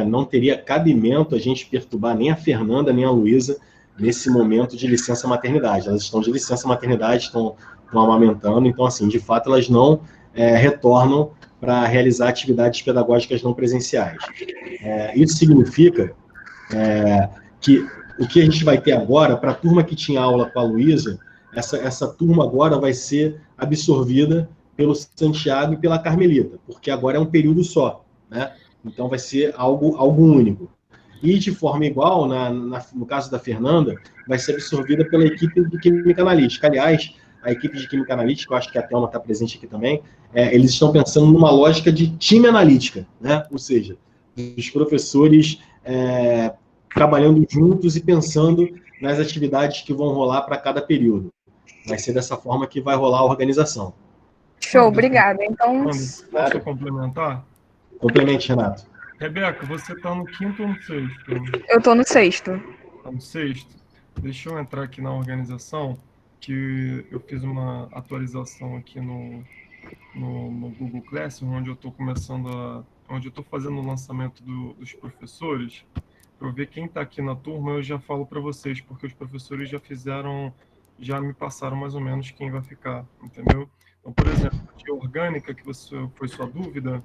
Não teria cabimento a gente perturbar nem a Fernanda nem a Luísa nesse momento de licença maternidade. Elas estão de licença maternidade, estão amamentando, então, assim, de fato, elas não retornam para realizar atividades pedagógicas não presenciais. Isso significa que o que a gente vai ter agora, para a turma que tinha aula com a Luísa, essa turma agora vai ser absorvida pelo Santiago e pela Carmelita, porque agora é um período só, né? Então vai ser algo único. E de forma igual, no caso da Fernanda, vai ser absorvida pela equipe de Química Analítica. Aliás, a equipe de Química Analítica, eu acho que a Thelma está presente aqui também, eles estão pensando numa lógica de time analítica, né? Ou seja, os professores trabalhando juntos e pensando nas atividades que vão rolar para cada período. Vai ser dessa forma que vai rolar a organização. Show, obrigada. Então, posso complementar? Complemente, Renato. Rebeca, você está no quinto ou no sexto? Eu estou no sexto. Está no sexto? Deixa eu entrar aqui na organização, que eu fiz uma atualização aqui no Google Classroom, onde eu estou onde eu estou fazendo o lançamento dos professores. Para eu ver quem está aqui na turma, eu já falo para vocês, porque os professores já me passaram mais ou menos quem vai ficar, entendeu? Então, por exemplo, de orgânica, que foi sua dúvida.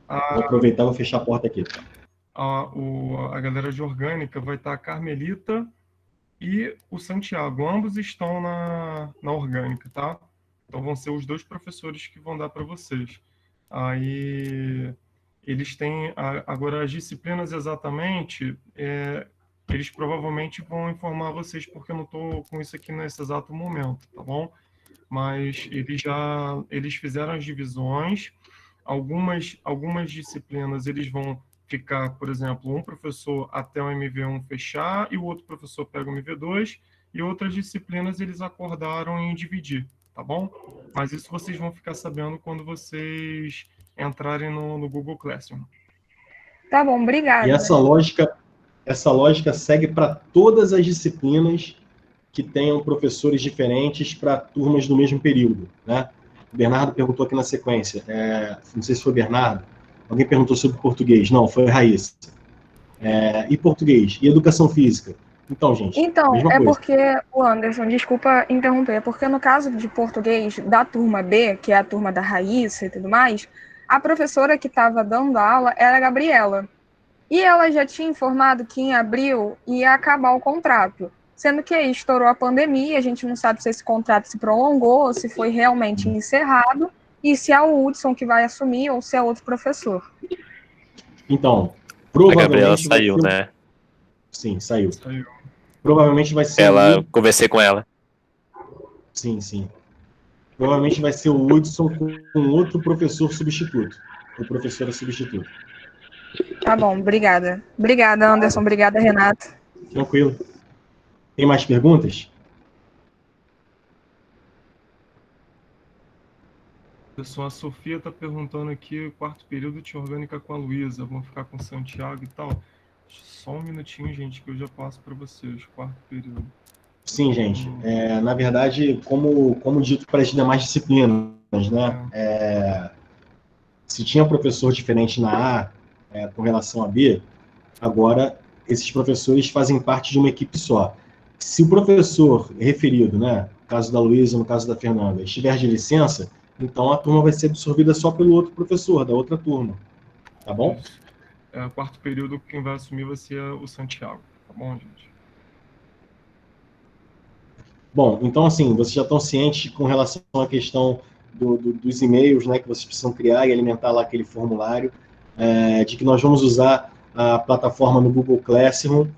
Vou aproveitar e vou fechar a porta aqui. A galera de orgânica vai estar a Carmelita e o Santiago. Ambos estão na orgânica, tá? Então vão ser os dois professores que vão dar para vocês. Aí eles têm agora as disciplinas exatamente. Eles provavelmente vão informar vocês, porque eu não estou com isso aqui nesse exato momento, tá bom? Mas eles fizeram as divisões. Algumas disciplinas eles vão ficar, por exemplo, um professor até o MV1 fechar e o outro professor pega o MV2, e outras disciplinas eles acordaram em dividir, tá bom? Mas isso vocês vão ficar sabendo quando vocês entrarem no Google Classroom. Tá bom, obrigada. E essa lógica segue para todas as disciplinas que tenham professores diferentes para turmas do mesmo período, né? O Bernardo perguntou aqui na sequência, não sei se foi o Bernardo, alguém perguntou sobre português. Não, foi Raíssa. E português? E educação física? Então, gente, então, mesma coisa. Porque, o Anderson, desculpa interromper, é porque no caso de português da turma B, que é a turma da Raíssa e tudo mais, a professora que estava dando aula era a Gabriela. E ela já tinha informado que em abril ia acabar o contrato. Sendo que aí estourou a pandemia, a gente não sabe se esse contrato se prolongou, se foi realmente encerrado, e se é o Hudson que vai assumir ou se é outro professor. Então, provavelmente... A Gabriela saiu, né? Sim, saiu. Provavelmente vai ser... Conversei com ela. Sim. Provavelmente vai ser o Hudson com outro professor substituto. Ou professora substituta. Tá bom, obrigada. Obrigada, Anderson. Obrigada, Renato. Tranquilo. Tem mais perguntas? Pessoal, a Sofia está perguntando aqui, o quarto período de orgânica com a Luísa, vão ficar com o Santiago e tal. Só um minutinho, gente, que eu já passo para vocês, quarto período. Sim, gente. Na verdade, como dito para as demais disciplinas, né? Se tinha professor diferente na A com relação a B, agora esses professores fazem parte de uma equipe só. Se o professor referido, né, no caso da Luísa, no caso da Fernanda, estiver de licença, então a turma vai ser absorvida só pelo outro professor, da outra turma. Tá bom? Quarto período, quem vai assumir vai ser o Santiago. Tá bom, gente? Bom, então, assim, vocês já estão cientes com relação à questão dos e-mails, né, que vocês precisam criar e alimentar lá aquele formulário, de que nós vamos usar a plataforma no Google Classroom.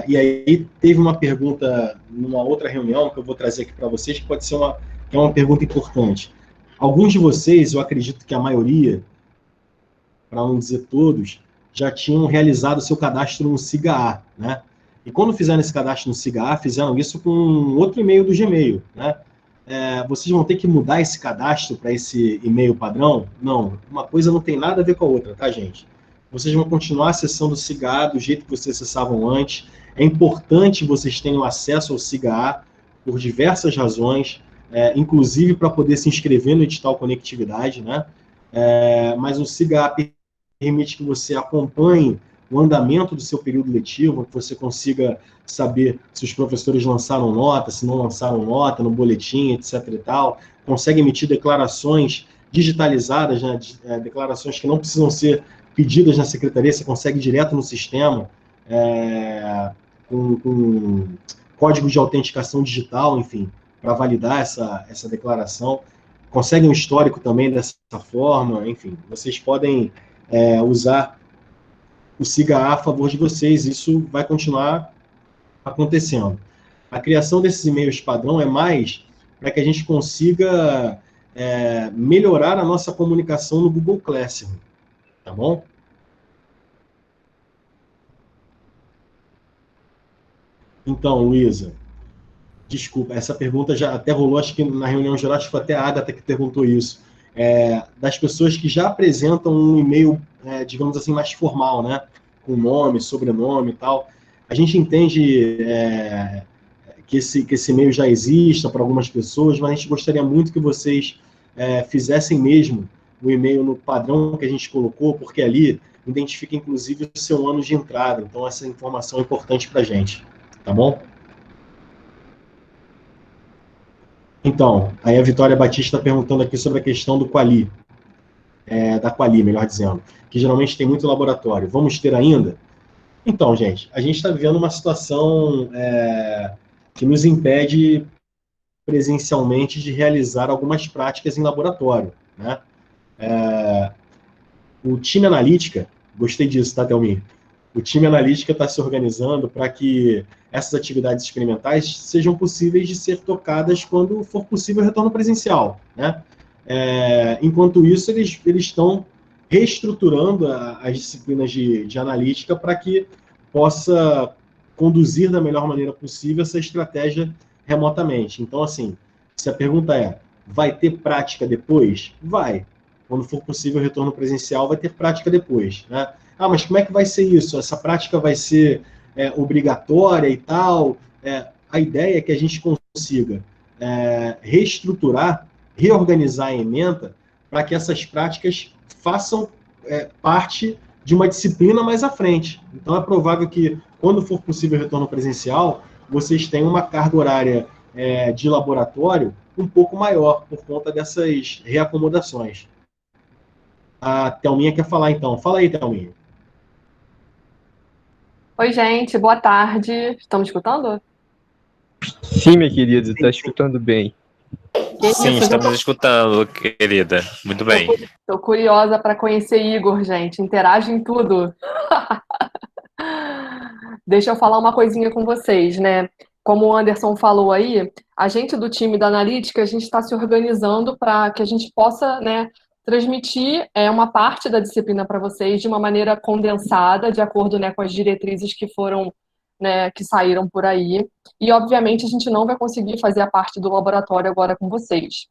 E aí teve uma pergunta numa outra reunião que eu vou trazer aqui para vocês, que pode ser uma pergunta importante. Alguns de vocês, eu acredito que a maioria, para não dizer todos, já tinham realizado seu cadastro no SIGA-A, né? E quando fizeram esse cadastro no SIGA-A, fizeram isso com outro e-mail do Gmail, né? Vocês vão ter que mudar esse cadastro para esse e-mail padrão? Não, uma coisa não tem nada a ver com a outra, tá, gente? Vocês vão continuar acessando o SIGA-A do jeito que vocês acessavam antes. É importante vocês tenham acesso ao SIGA-A por diversas razões, inclusive para poder se inscrever no edital Conectividade, né? Mas o SIGA-A permite que você acompanhe o andamento do seu período letivo, que você consiga saber se os professores lançaram nota, se não lançaram nota, no boletim, etc. e tal. Consegue emitir declarações digitalizadas, né, declarações que não precisam ser pedidas na secretaria, você consegue direto no sistema, com código de autenticação digital, enfim, para validar essa declaração. Consegue um histórico também dessa forma, enfim, vocês podem usar o SIGA-A a favor de vocês, isso vai continuar acontecendo. A criação desses e-mails padrão é mais para que a gente consiga melhorar a nossa comunicação no Google Classroom, tá bom? Então, Luísa, desculpa, essa pergunta já até rolou, acho que na reunião geral, acho que foi até a Agatha que perguntou isso, das pessoas que já apresentam um e-mail, digamos assim, mais formal, né? Com nome, sobrenome e tal. A gente entende que esse e-mail já exista para algumas pessoas, mas a gente gostaria muito que vocês fizessem mesmo o e-mail no padrão que a gente colocou, porque ali identifica, inclusive, o seu ano de entrada. Então, essa informação é importante para a gente. Tá bom? Então, aí a Vitória Batista está perguntando aqui sobre a questão do Quali, da Quali, melhor dizendo, que geralmente tem muito laboratório. Vamos ter ainda? Então, gente, a gente está vivendo uma situação que nos impede presencialmente de realizar algumas práticas em laboratório, né? O time analítica, gostei disso, tá, Thelminha? O time analítica está se organizando para que essas atividades experimentais sejam possíveis de ser tocadas quando for possível o retorno presencial, né? Enquanto isso, eles estão reestruturando as disciplinas de analítica para que possa conduzir da melhor maneira possível essa estratégia remotamente. Então, assim, se a pergunta vai ter prática depois? Vai. Quando for possível o retorno presencial, vai ter prática depois, né? Mas como é que vai ser isso? Essa prática vai ser obrigatória e tal? A ideia é que a gente consiga reestruturar, reorganizar a ementa para que essas práticas façam parte de uma disciplina mais à frente. Então, é provável que, quando for possível o retorno presencial, vocês tenham uma carga horária de laboratório um pouco maior, por conta dessas reacomodações. A Thelminha quer falar, então. Fala aí, Thelminha. Oi, gente, boa tarde. Estão me escutando? Sim, minha querida, está escutando bem. Sim, estamos escutando, querida. Muito bem. Estou curiosa para conhecer Igor, gente. Interage em tudo. Deixa eu falar uma coisinha com vocês, né? Como o Anderson falou aí, a gente do time da analítica, a gente está se organizando para que a gente possa, né, transmitir uma parte da disciplina para vocês de uma maneira condensada, de acordo, né, com as diretrizes que foram, né, que saíram por aí. E, obviamente, a gente não vai conseguir fazer a parte do laboratório agora com vocês.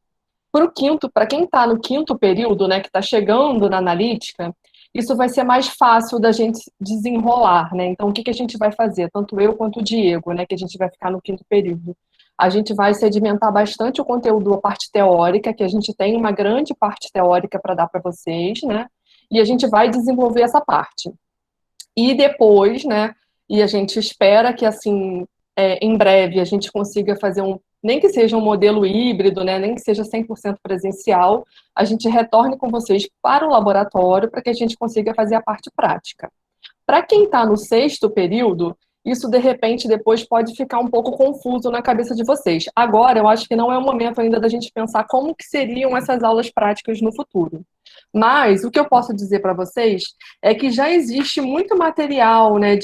Para quem está no quinto período, né, que está chegando na analítica, isso vai ser mais fácil da gente desenrolar, né? Então, o que a gente vai fazer? Tanto eu quanto o Diego, né, que a gente vai ficar no quinto período. A gente vai sedimentar bastante o conteúdo, a parte teórica, que a gente tem uma grande parte teórica para dar para vocês, né? E a gente vai desenvolver essa parte. E depois, né, e a gente espera que, assim, em breve a gente consiga fazer nem que seja um modelo híbrido, né, nem que seja 100% presencial, a gente retorne com vocês para o laboratório para que a gente consiga fazer a parte prática. Para quem está no sexto período, isso, de repente, depois pode ficar um pouco confuso na cabeça de vocês. Agora, eu acho que não é o momento ainda da gente pensar como que seriam essas aulas práticas no futuro. Mas o que eu posso dizer para vocês é que já existe muito material, né,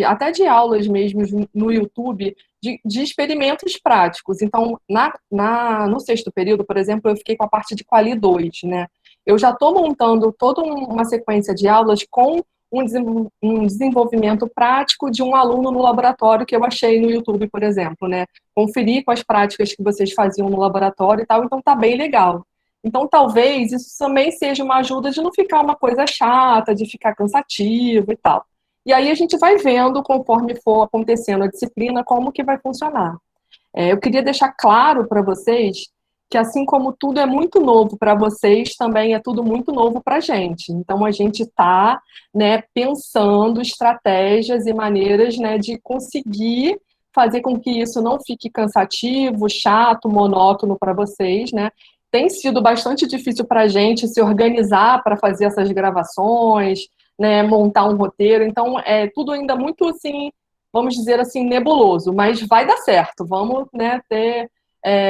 até de aulas mesmo no YouTube, de experimentos práticos. Então, no sexto período, por exemplo, eu fiquei com a parte de Quali 2, né? Eu já estou montando toda uma sequência de aulas com um desenvolvimento prático de um aluno no laboratório que eu achei no YouTube, por exemplo, né? Conferir com as práticas que vocês faziam no laboratório e tal, então tá bem legal. Então, talvez isso também seja uma ajuda de não ficar uma coisa chata, de ficar cansativo e tal. E aí a gente vai vendo, conforme for acontecendo a disciplina, como que vai funcionar. Eu queria deixar claro para vocês que, assim como tudo é muito novo para vocês, também é tudo muito novo para a gente. Então, a gente está, né, pensando estratégias e maneiras, né, de conseguir fazer com que isso não fique cansativo, chato, monótono para vocês, né? Tem sido bastante difícil para a gente se organizar para fazer essas gravações, né, montar um roteiro. Então, é tudo ainda muito, assim, vamos dizer assim, nebuloso, mas vai dar certo. Vamos, né, ter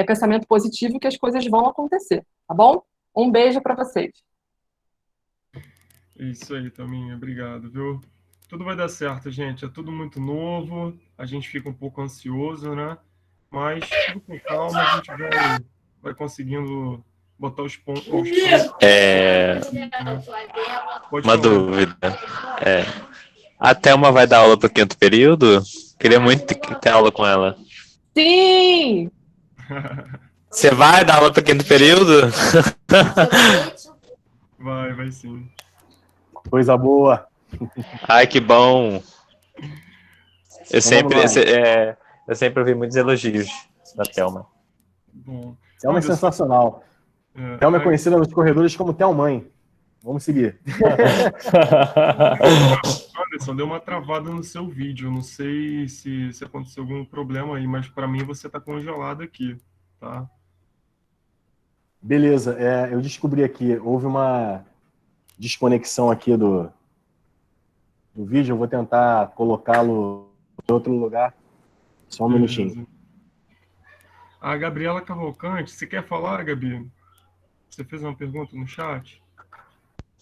pensamento positivo que as coisas vão acontecer, tá bom? Um beijo para vocês. Isso aí, Thaminha. Obrigado, viu? Tudo vai dar certo, gente. É tudo muito novo. A gente fica um pouco ansioso, né? Mas tudo com calma, a gente vai conseguindo botar os pontos. Uma dúvida. A Thelma vai dar aula para o quinto período? Queria muito ter aula com ela. Sim! Você vai dar aula para o quinto período? Vai sim. Coisa boa. Ai, que bom. Eu sempre ouvi muitos elogios da Thelma. Bom. Thelma é sensacional. Thelma é conhecida nos corredores como Thelmãe. Vamos seguir. Anderson, deu uma travada no seu vídeo. Não sei se aconteceu algum problema aí, mas para mim você está congelado aqui, tá? Beleza. Eu descobri aqui, houve uma desconexão aqui do vídeo. Eu vou tentar colocá-lo em outro lugar. Só um minutinho. A Gabriela Cavalcante, você quer falar, Gabi? Você fez uma pergunta no chat?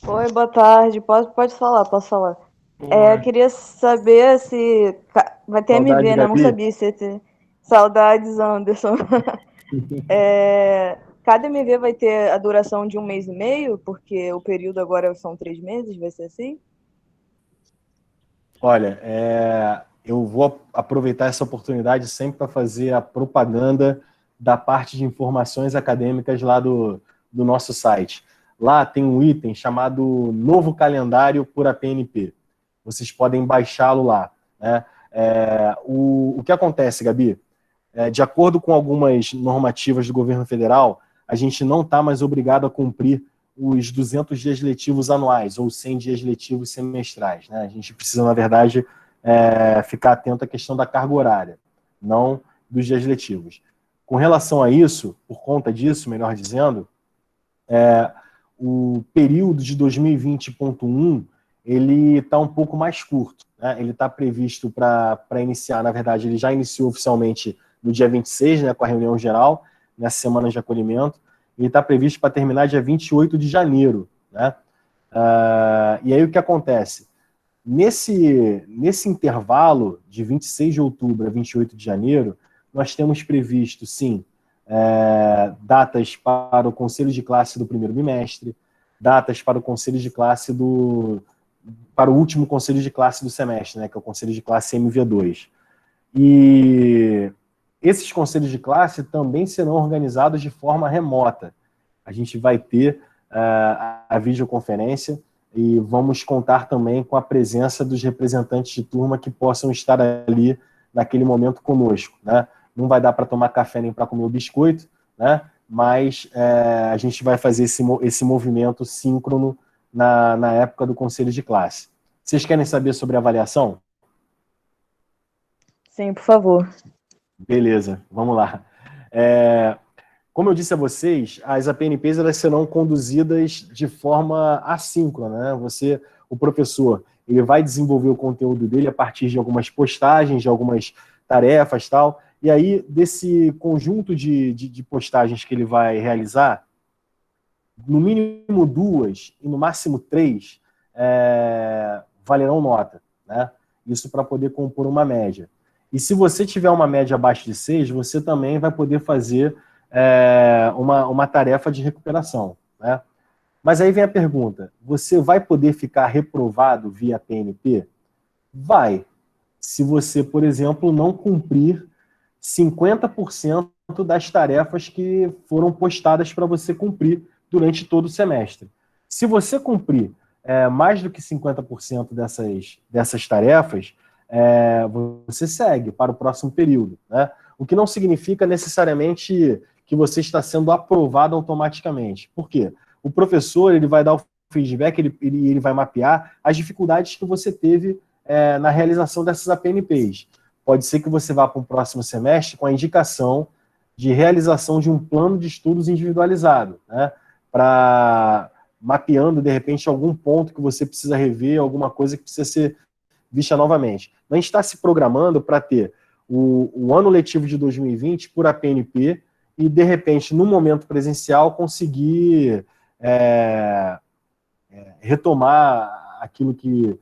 Oi, boa tarde. Posso falar, posso falar. Eu queria saber se vai ter Saudade, MV, né? Gabi. Não sabia se ia ter. Saudades, Anderson. Cada MV vai ter a duração de 1 mês e meio, porque o período agora são 3 meses, vai ser assim? Olha, eu vou aproveitar essa oportunidade sempre para fazer a propaganda da parte de informações acadêmicas lá do nosso site. Lá tem um item chamado Novo Calendário por APNP. Vocês podem baixá-lo lá, né? O que acontece, Gabi? De acordo com algumas normativas do governo federal, a gente não está mais obrigado a cumprir os 200 dias letivos anuais ou 100 dias letivos semestrais, né? A gente precisa, na verdade, ficar atento à questão da carga horária, não dos dias letivos. Com relação a isso, por conta disso, melhor dizendo, o período de 2020.1 ele está um pouco mais curto, né? Ele está previsto para iniciar, na verdade, ele já iniciou oficialmente no dia 26, né, com a reunião geral, nessa semana de acolhimento, e está previsto para terminar dia 28 de janeiro. Né? E aí o que acontece? Nesse intervalo de 26 de outubro a 28 de janeiro, nós temos previsto, sim, datas para o conselho de classe do primeiro bimestre, datas para o conselho de classe para o último conselho de classe do semestre, né, que é o conselho de classe MV2. E esses conselhos de classe também serão organizados de forma remota. A gente vai ter a videoconferência e vamos contar também com a presença dos representantes de turma que possam estar ali naquele momento conosco, né? Não vai dar para tomar café nem para comer o biscoito, né? Mas a gente vai fazer esse movimento síncrono na época do conselho de classe. Vocês querem saber sobre a avaliação? Sim, por favor. Beleza, vamos lá. Como eu disse a vocês, as APNPs elas serão conduzidas de forma assíncrona, né? O professor, ele vai desenvolver o conteúdo dele a partir de algumas postagens, de algumas tarefas, tal, e aí desse conjunto de postagens que ele vai realizar, no mínimo 2 e no máximo 3 valerão nota, né? Isso para poder compor uma média. E se você tiver uma média abaixo de 6, você também vai poder fazer uma tarefa de recuperação, né? Mas aí vem a pergunta, você vai poder ficar reprovado via PNP? Vai, se você, por exemplo, não cumprir 50% das tarefas que foram postadas para você cumprir durante todo o semestre. Se você cumprir mais do que 50% dessas tarefas, você segue para o próximo período, né? O que não significa necessariamente que você está sendo aprovado automaticamente. Por quê? O professor ele vai dar o feedback, ele vai mapear as dificuldades que você teve na realização dessas APNPs. Pode ser que você vá para um próximo semestre com a indicação de realização de um plano de estudos individualizado, né? Para mapeando, de repente, algum ponto que você precisa rever, alguma coisa que precisa ser vista novamente. A gente está se programando para ter o ano letivo de 2020 por APNP e, de repente, no momento presencial, conseguir retomar aquilo que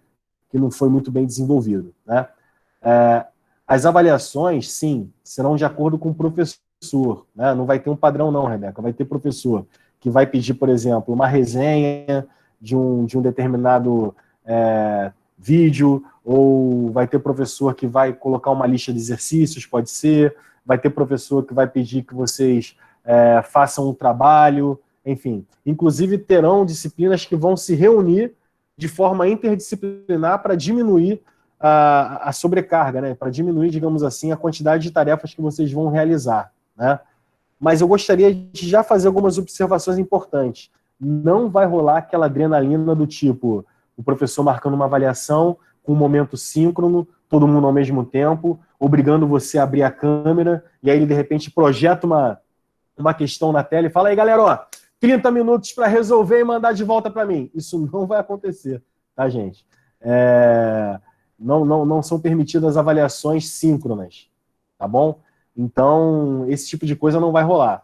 não foi muito bem desenvolvido, né? As avaliações, sim, serão de acordo com o professor, né? Não vai ter um padrão não, Rebeca, vai ter professor que vai pedir, por exemplo, uma resenha de um determinado vídeo, ou vai ter professor que vai colocar uma lista de exercícios, pode ser, vai ter professor que vai pedir que vocês façam um trabalho, enfim. Inclusive terão disciplinas que vão se reunir de forma interdisciplinar para diminuir a sobrecarga, né? Para diminuir, digamos assim, a quantidade de tarefas que vocês vão realizar, né? Mas eu gostaria de já fazer algumas observações importantes. Não vai rolar aquela adrenalina do tipo, o professor marcando uma avaliação com um momento síncrono, todo mundo ao mesmo tempo, obrigando você a abrir a câmera, e aí ele, de repente, projeta uma questão na tela e fala, aí, galera, ó, 30 minutos para resolver e mandar de volta para mim. Isso não vai acontecer, tá, gente? Não são permitidas avaliações síncronas, tá bom? Então, esse tipo de coisa não vai rolar.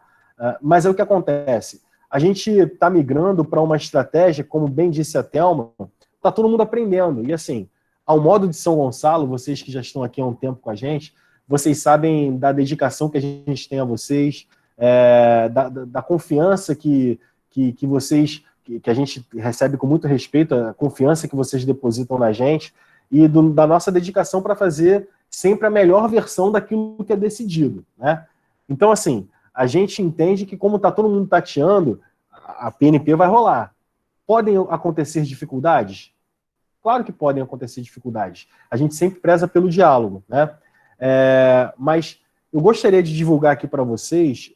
Mas é o que acontece. A gente está migrando para uma estratégia, como bem disse a Thelma, está todo mundo aprendendo. E assim, ao modo de São Gonçalo, vocês que já estão aqui há um tempo com a gente, vocês sabem da dedicação que a gente tem a vocês, da confiança que vocês, que a gente recebe com muito respeito, a confiança que vocês depositam na gente, e da nossa dedicação para fazer sempre a melhor versão daquilo que é decidido, né? Então, assim, a gente entende que como está todo mundo tateando, a PNP vai rolar. Podem acontecer dificuldades? Claro que podem acontecer dificuldades. A gente sempre preza pelo diálogo, né? Mas eu gostaria de divulgar aqui para vocês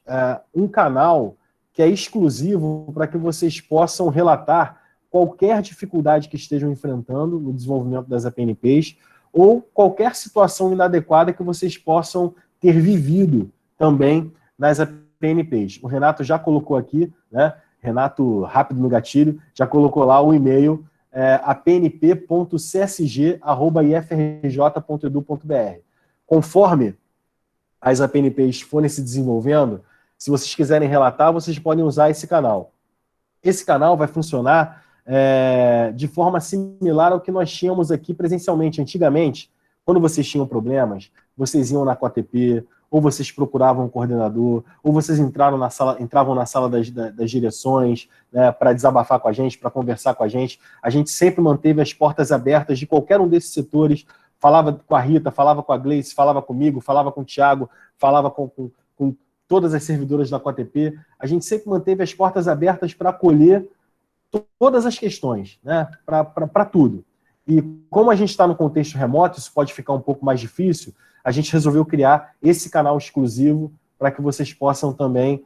um canal que é exclusivo para que vocês possam relatar qualquer dificuldade que estejam enfrentando no desenvolvimento das APNPs ou qualquer situação inadequada que vocês possam ter vivido também nas APNPs. O Renato já colocou aqui, né? Renato, rápido no gatilho, já colocou lá o e-mail apnp.csg@ifrj.edu.br. Conforme as APNPs forem se desenvolvendo, se vocês quiserem relatar, vocês podem usar esse canal. Esse canal vai funcionar de forma similar ao que nós tínhamos aqui presencialmente. Antigamente, quando vocês tinham problemas, vocês iam na COATP, ou vocês procuravam um coordenador, ou vocês entravam na sala das direções, né, para desabafar com a gente, para conversar com a gente. A gente sempre manteve as portas abertas de qualquer um desses setores, falava com a Rita, falava com a Gleice, falava comigo, falava com o Thiago, falava com todas as servidoras da COATP. A gente sempre manteve as portas abertas para acolher todas as questões, né, para tudo. E como a gente está no contexto remoto, isso pode ficar um pouco mais difícil, a gente resolveu criar esse canal exclusivo para que vocês possam também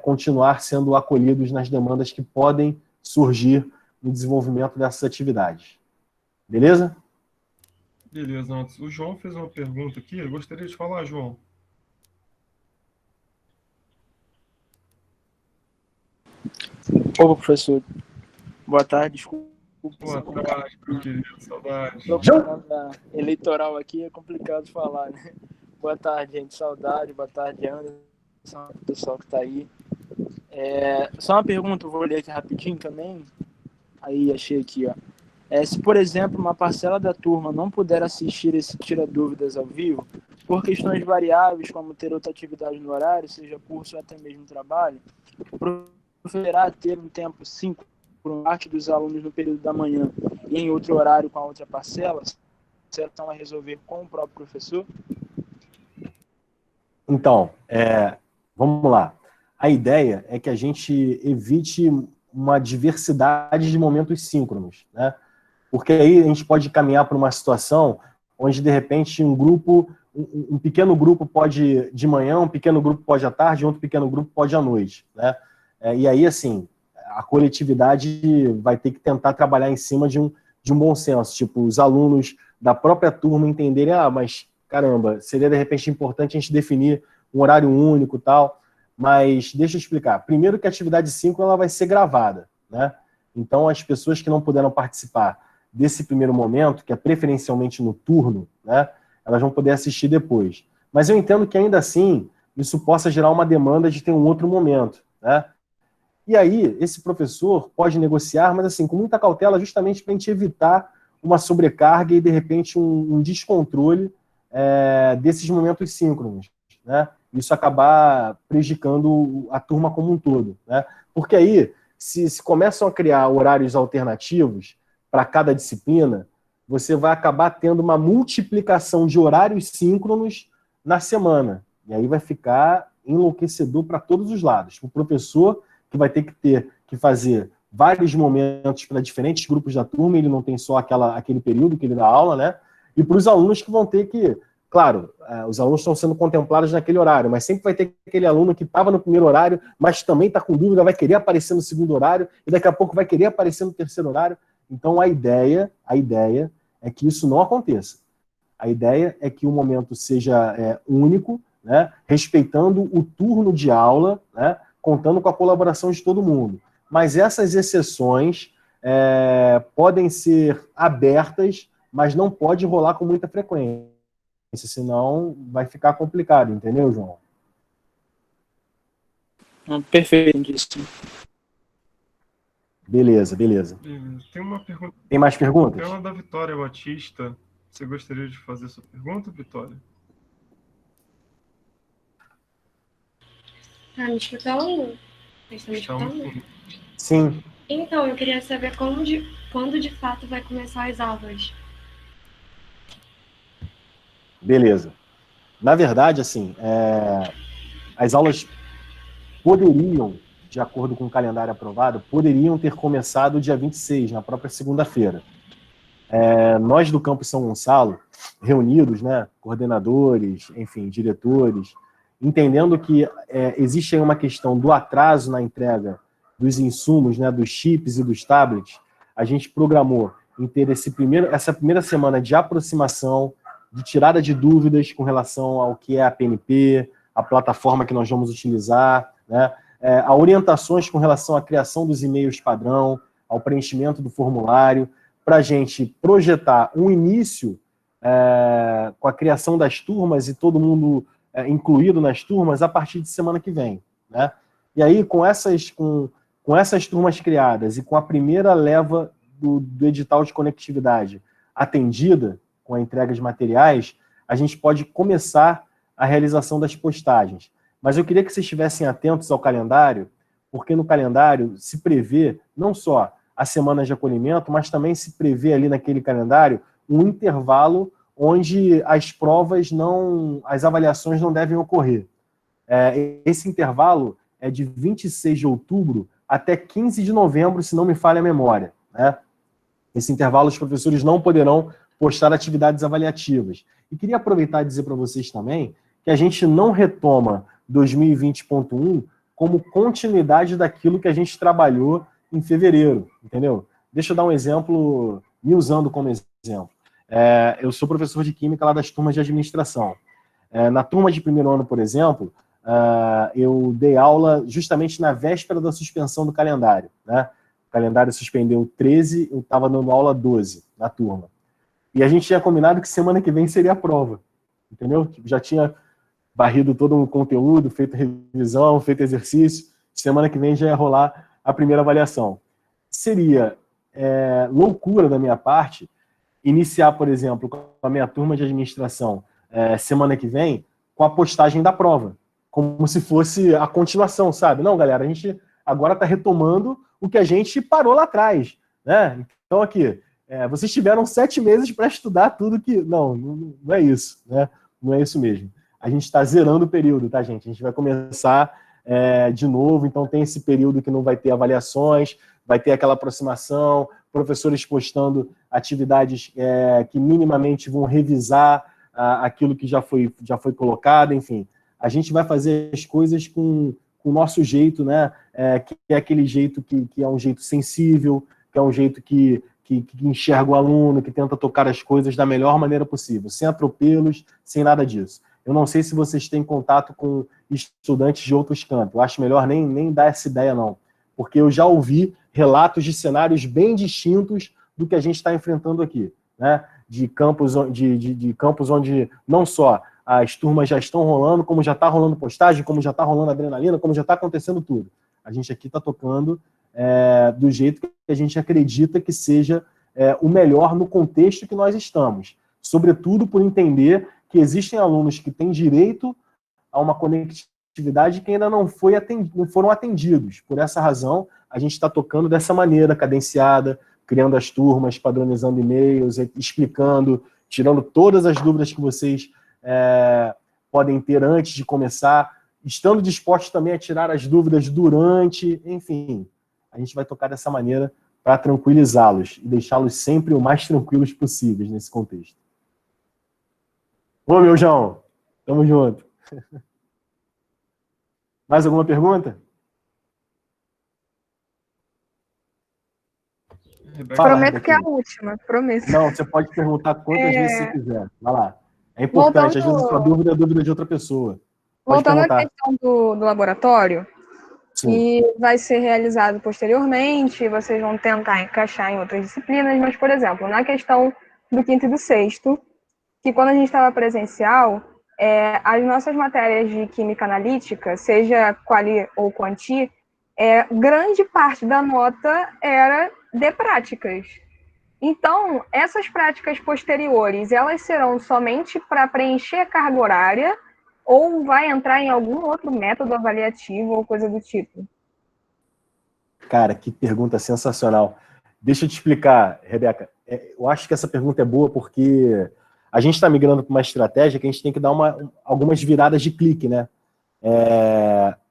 continuar sendo acolhidos nas demandas que podem surgir no desenvolvimento dessas atividades. Beleza? Beleza, antes. O João fez uma pergunta aqui, eu gostaria de falar, João. Opa, professor. Boa tarde, desculpa. Boa tarde, meu querido, saudade. Na eleitoral aqui é complicado falar, né? Boa tarde, gente, saudade. Boa tarde, Anderson, pessoal que está aí. Só uma pergunta, eu vou ler aqui rapidinho também. Aí achei aqui, ó. Se, por exemplo, uma parcela da turma não puder assistir esse Tira Dúvidas ao vivo, por questões variáveis, como ter outra atividade no horário, seja curso ou até mesmo trabalho, o professor deverá ter um tempo síncrono por parte dos alunos no período da manhã e em outro horário com a outra parcela, estão a resolver com o próprio professor? Então, vamos lá. A ideia é que a gente evite uma diversidade de momentos síncronos, né? Porque aí a gente pode caminhar para uma situação onde, de repente, um pequeno grupo pode ir de manhã, um pequeno grupo pode à tarde, outro pequeno grupo pode à noite, né? E aí, assim, a coletividade vai ter que tentar trabalhar em cima de um bom senso, tipo, os alunos da própria turma entenderem, mas, caramba, seria, de repente, importante a gente definir um horário único e tal, mas deixa eu explicar. Primeiro que a atividade 5 ela vai ser gravada, né? Então, as pessoas que não puderam participar desse primeiro momento, que é preferencialmente no turno, né, elas vão poder assistir depois. Mas eu entendo que, ainda assim, isso possa gerar uma demanda de ter um outro momento, né? E aí, esse professor pode negociar, mas assim, com muita cautela, justamente para a gente evitar uma sobrecarga e, de repente, um descontrole desses momentos síncronos, né? Isso acabar prejudicando a turma como um todo, né? Porque aí, se começam a criar horários alternativos para cada disciplina, você vai acabar tendo uma multiplicação de horários síncronos na semana. E aí vai ficar enlouquecedor para todos os lados. O professor, que vai ter que fazer vários momentos para diferentes grupos da turma, ele não tem só aquele período que ele dá aula, né? E para os alunos que vão ter que... Claro, os alunos estão sendo contemplados naquele horário, mas sempre vai ter aquele aluno que estava no primeiro horário, mas também está com dúvida, vai querer aparecer no segundo horário, e daqui a pouco vai querer aparecer no terceiro horário. Então, a ideia é que isso não aconteça. A ideia é que o momento seja único, né, respeitando o turno de aula, né, contando com a colaboração de todo mundo. Mas essas exceções podem ser abertas, mas não pode rolar com muita frequência, senão vai ficar complicado, entendeu, João? Perfeito. Beleza. Tem uma pergunta. Tem mais perguntas? Pela da Vitória Batista. Você gostaria de fazer essa pergunta, Vitória? Tá me escutando? Sim. Então, eu queria saber quando de fato vai começar as aulas. Beleza. Na verdade, assim, as aulas poderiam, de acordo com o calendário aprovado, poderiam ter começado dia 26, na própria segunda-feira. Nós do Campus São Gonçalo, reunidos, né, coordenadores, enfim, diretores, entendendo que existe aí uma questão do atraso na entrega dos insumos, né, dos chips e dos tablets, a gente programou em ter essa primeira semana de aproximação, de tirada de dúvidas com relação ao que é a PNP, a plataforma que nós vamos utilizar, né, a orientações com relação à criação dos e-mails padrão, ao preenchimento do formulário, para a gente projetar um início com a criação das turmas e todo mundo incluído nas turmas a partir de semana que vem, né? E aí, com essas turmas criadas e com a primeira leva do edital de conectividade atendida, com a entrega de materiais, a gente pode começar a realização das postagens. Mas eu queria que vocês estivessem atentos ao calendário, porque no calendário se prevê não só as semanas de acolhimento, mas também se prevê ali naquele calendário um intervalo onde as avaliações não devem ocorrer. Esse intervalo é de 26 de outubro até 15 de novembro, se não me falha a memória, né? Esse intervalo os professores não poderão postar atividades avaliativas. E queria aproveitar e dizer para vocês também que a gente não retoma 2020.1 como continuidade daquilo que a gente trabalhou em fevereiro, entendeu? Deixa eu dar um exemplo, me usando como exemplo. Eu sou professor de Química lá das turmas de administração. Na turma de primeiro ano, por exemplo, eu dei aula justamente na véspera da suspensão do calendário, né? O calendário suspendeu 13, eu estava dando aula 12 na turma. E a gente tinha combinado que semana que vem seria a prova, entendeu? Já tinha varrido todo o conteúdo, feito revisão, feito exercício. semana que vem já ia rolar a primeira avaliação. Seria loucura da minha parte iniciar, por exemplo, com a minha turma de administração semana que vem com a postagem da prova, como se fosse a continuação, sabe? Não, galera, a gente agora está retomando o que a gente parou lá atrás, né? Então, aqui, vocês tiveram 7 meses para estudar tudo que... Não é isso, né? Não é isso mesmo. A gente está zerando o período, tá, gente? A gente vai começar de novo, então tem esse período que não vai ter avaliações, vai ter aquela aproximação, professores postando atividades que minimamente vão revisar aquilo que já foi colocado, enfim. A gente vai fazer as coisas com o nosso jeito, né? Que é aquele jeito que é um jeito sensível, que é um jeito que enxerga o aluno, que tenta tocar as coisas da melhor maneira possível, sem atropelos, sem nada disso. Eu não sei se vocês têm contato com estudantes de outros campos. Eu acho melhor nem dar essa ideia, não. Porque eu já ouvi relatos de cenários bem distintos do que a gente está enfrentando aqui, né? De campos onde não só as turmas já estão rolando, como já está rolando postagem, como já está rolando adrenalina, como já está acontecendo tudo. A gente aqui está tocando do jeito que a gente acredita que seja o melhor no contexto que nós estamos. Sobretudo por entender que existem alunos que têm direito a uma conectividade que ainda não foram atendidos. Por essa razão, a gente está tocando dessa maneira, cadenciada, criando as turmas, padronizando e-mails, explicando, tirando todas as dúvidas que vocês podem ter antes de começar, estando dispostos também a tirar as dúvidas durante, enfim. A gente vai tocar dessa maneira para tranquilizá-los e deixá-los sempre o mais tranquilos possíveis nesse contexto. Ô, meu João, tamo junto. Mais alguma pergunta? Prometo que é a última, prometo. Não, você pode perguntar quantas vezes você quiser. Vai lá. É importante, às vezes a sua dúvida é a dúvida de outra pessoa. Voltando à questão do laboratório, sim, que vai ser realizado posteriormente, vocês vão tentar encaixar em outras disciplinas, mas, por exemplo, na questão do quinto e do sexto, que quando a gente estava presencial, as nossas matérias de química analítica, seja quali ou quanti, grande parte da nota era de práticas. Então, essas práticas posteriores, elas serão somente para preencher a carga horária ou vai entrar em algum outro método avaliativo ou coisa do tipo? Cara, que pergunta sensacional. Deixa eu te explicar, Rebeca. Eu acho que essa pergunta é boa porque a gente está migrando para uma estratégia que a gente tem que dar algumas viradas de clique, né?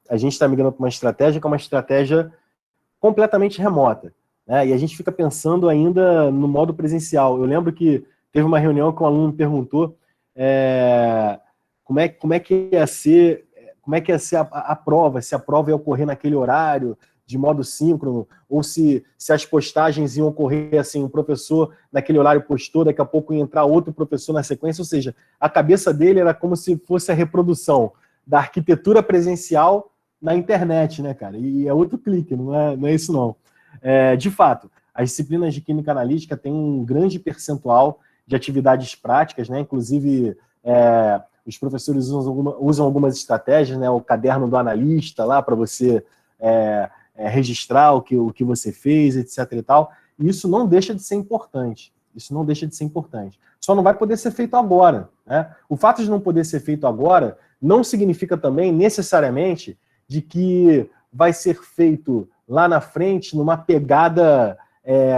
A gente está migrando para uma estratégia que é uma estratégia completamente remota, né? E a gente fica pensando ainda no modo presencial. Eu lembro que teve uma reunião que um aluno perguntou como é que ia ser a prova, se a prova ia ocorrer naquele horário, de modo síncrono, ou se as postagens iam ocorrer assim, um professor naquele horário postou, daqui a pouco ia entrar outro professor na sequência, ou seja, a cabeça dele era como se fosse a reprodução da arquitetura presencial na internet, né, cara? E é outro clique, não é isso não. De fato, as disciplinas de química analítica têm um grande percentual de atividades práticas, né? Inclusive, os professores usam algumas estratégias, né? O caderno do analista lá para você registrar o que você fez, etc. e tal. E isso não deixa de ser importante. Isso não deixa de ser importante. Só não vai poder ser feito agora, né? O fato de não poder ser feito agora não significa também, necessariamente, de que vai ser feito lá na frente, numa pegada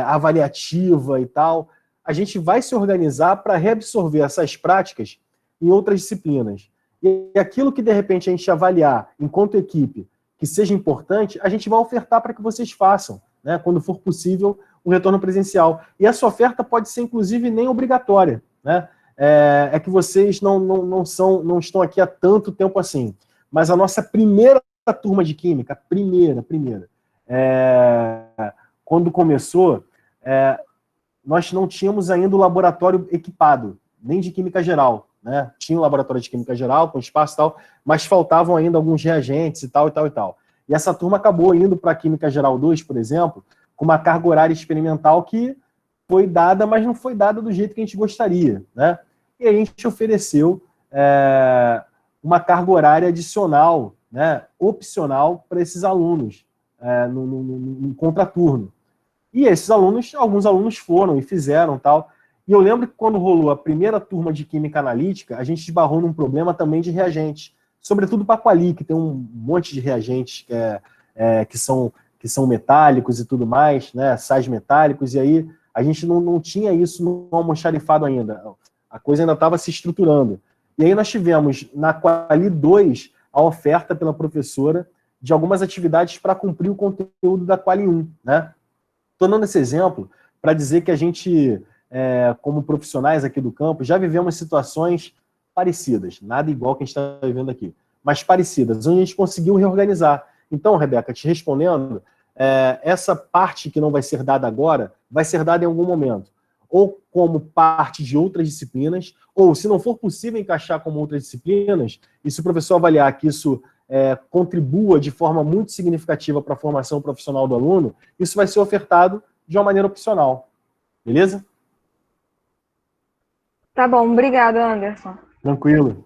avaliativa e tal. A gente vai se organizar para reabsorver essas práticas em outras disciplinas. E aquilo que, de repente, a gente avaliar enquanto equipe que seja importante, a gente vai ofertar para que vocês façam, né, quando for possível, o retorno presencial. E essa oferta pode ser, inclusive, nem obrigatória, né? É que vocês não estão aqui há tanto tempo assim. Mas a nossa primeira turma de química, primeira, quando começou, nós não tínhamos ainda o laboratório equipado, nem de química geral, né? Tinha um laboratório de química geral, com espaço e tal, mas faltavam ainda alguns reagentes e tal. E essa turma acabou indo para a Química Geral 2, por exemplo, com uma carga horária experimental que foi dada, mas não foi dada do jeito que a gente gostaria, né? E a gente ofereceu uma carga horária adicional né, opcional para esses alunos, no contraturno. E esses alunos, alguns alunos foram e fizeram tal. E eu lembro que quando rolou a primeira turma de Química Analítica, a gente esbarrou num problema também de reagentes, sobretudo para a Quali, que tem um monte de reagentes que são metálicos e tudo mais, né, sais metálicos, e aí a gente não tinha isso no almoxarifado ainda. A coisa ainda estava se estruturando. E aí nós tivemos, na Quali 2, a oferta pela professora de algumas atividades para cumprir o conteúdo da Quali 1, né? Estou dando esse exemplo para dizer que a gente, como profissionais aqui do campo, já vivemos situações parecidas, nada igual que a gente está vivendo aqui, mas parecidas, onde a gente conseguiu reorganizar. Então, Rebeca, te respondendo, essa parte que não vai ser dada agora, vai ser dada em algum momento, ou como parte de outras disciplinas, ou, se não for possível encaixar como outras disciplinas, e se o professor avaliar que isso contribua de forma muito significativa para a formação profissional do aluno, isso vai ser ofertado de uma maneira opcional. Beleza? Tá bom, obrigada, Anderson. Tranquilo.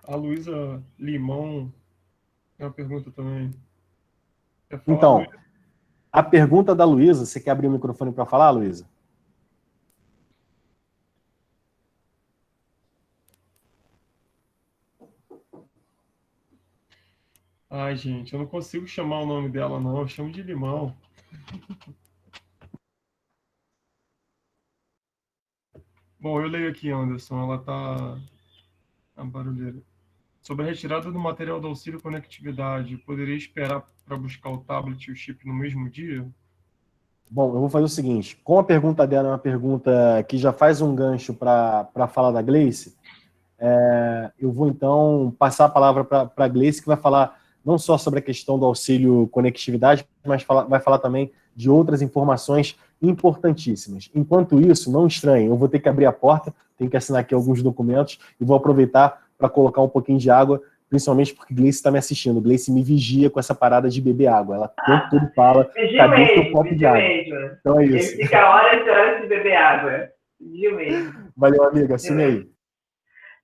A Luísa Limão tem uma pergunta também. Quer falar, Então, Luísa? a pergunta da Luísa, você quer abrir o microfone para falar, Luísa? Ai, gente, eu não consigo chamar o nome dela, não. Eu chamo de Limão. Bom, eu leio aqui, Anderson. Ela tá na barulheira. Sobre a retirada do material do auxílio conectividade, poderia esperar para buscar o tablet e o chip no mesmo dia? Bom, eu vou fazer o seguinte. Como a pergunta dela é uma pergunta que já faz um gancho para a fala da Gleice, eu vou, então, passar a palavra para a Gleice, que vai falar não só sobre a questão do auxílio conectividade, mas vai falar também de outras informações importantíssimas. Enquanto isso, não estranhe, eu vou ter que abrir a porta, tenho que assinar aqui alguns documentos e vou aproveitar para colocar um pouquinho de água, principalmente porque Gleice está me assistindo. Gleice me vigia com essa parada de beber água. Ela o tempo todo fala, cadê o teu copo de água? Então é isso. Ele fica horas e horas de beber água. Viu mesmo. Valeu, amiga. Assume aí.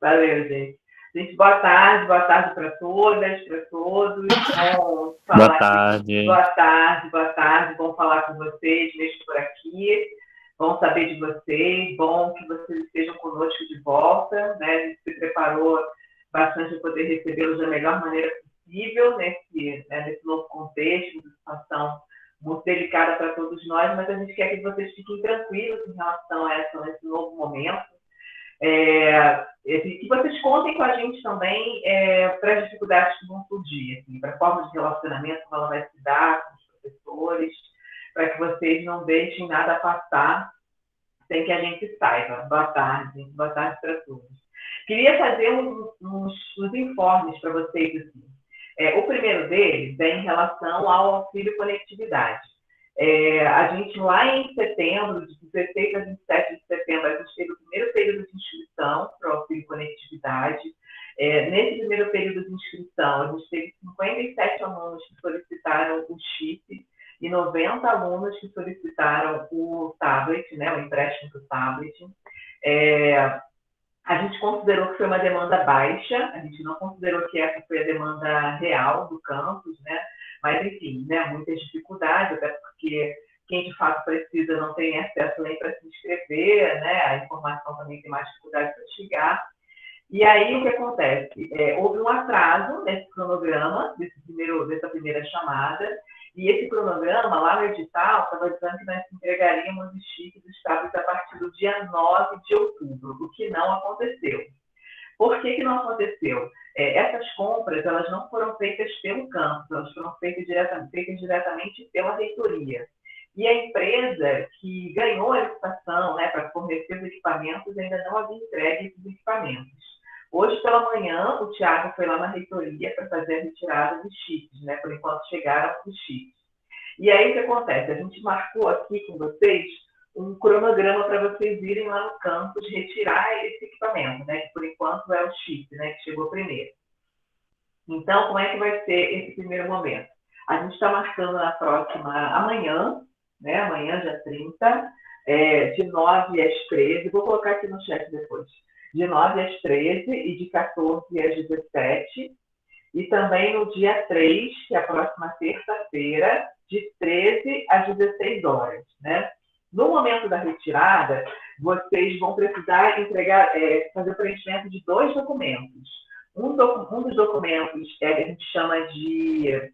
Valeu, gente. Gente, boa tarde para todas, para todos. Bom falar Boa tarde. Boa tarde. Bom falar com vocês, mesmo por aqui. Bom saber de vocês. Bom que vocês estejam conosco de volta, né? A gente se preparou bastante para poder recebê-los da melhor maneira possível nesse novo contexto, de situação muito delicada para todos nós, mas a gente quer que vocês fiquem tranquilos em relação a esse novo momento. Que vocês contem com a gente também para as dificuldades que vão surgir, assim, para a forma de relacionamento, como ela vai se dar com os professores, para que vocês não deixem nada passar sem que a gente saiba. Boa tarde, gente. Boa tarde para todos. Queria fazer uns informes para vocês. Assim. O primeiro deles é em relação ao auxílio conectividade. A gente, lá em setembro, de 16 a 27 de setembro, a gente teve o primeiro período de inscrição para o auxílio conectividade. Nesse primeiro período de inscrição, a gente teve 57 alunos que solicitaram o chip e 90 alunos que solicitaram o tablet, né, o empréstimo do tablet. A gente considerou que foi uma demanda baixa, a gente não considerou que essa foi a demanda real do campus, né? Mas, enfim, né, muitas dificuldades, até porque quem de fato precisa não tem acesso nem para se inscrever, né? A informação também tem mais dificuldade para chegar. E aí, o que acontece? Houve um atraso nesse cronograma, dessa primeira chamada, e esse cronograma, lá no edital, estava dizendo que nós entregaríamos os chips dos tablets a partir do dia 9 de outubro, o que não aconteceu. Por que não aconteceu? Essas compras, elas não foram feitas pelo campus, elas foram feitas diretamente pela reitoria. E a empresa que ganhou a licitação, né, para fornecer os equipamentos ainda não havia entregue esses equipamentos. Hoje, pela manhã, o Thiago foi lá na reitoria para fazer a retirada dos chips, né? Por enquanto chegaram os chips. E aí, o que acontece? A gente marcou aqui com vocês um cronograma para vocês irem lá no campus retirar esse equipamento, né? Que por enquanto é o chip, né? Que chegou primeiro. Então, como é que vai ser esse primeiro momento? A gente está marcando na próxima amanhã, né? Amanhã, dia 30, de 9 às 13. Vou colocar aqui no chat depois. de 9 às 13 e de 14 às 17. E também no dia 3, que é a próxima terça-feira, de 13 às 16 horas, né? No momento da retirada, vocês vão precisar fazer o preenchimento de 2 documentos. Um dos documentos que a gente chama de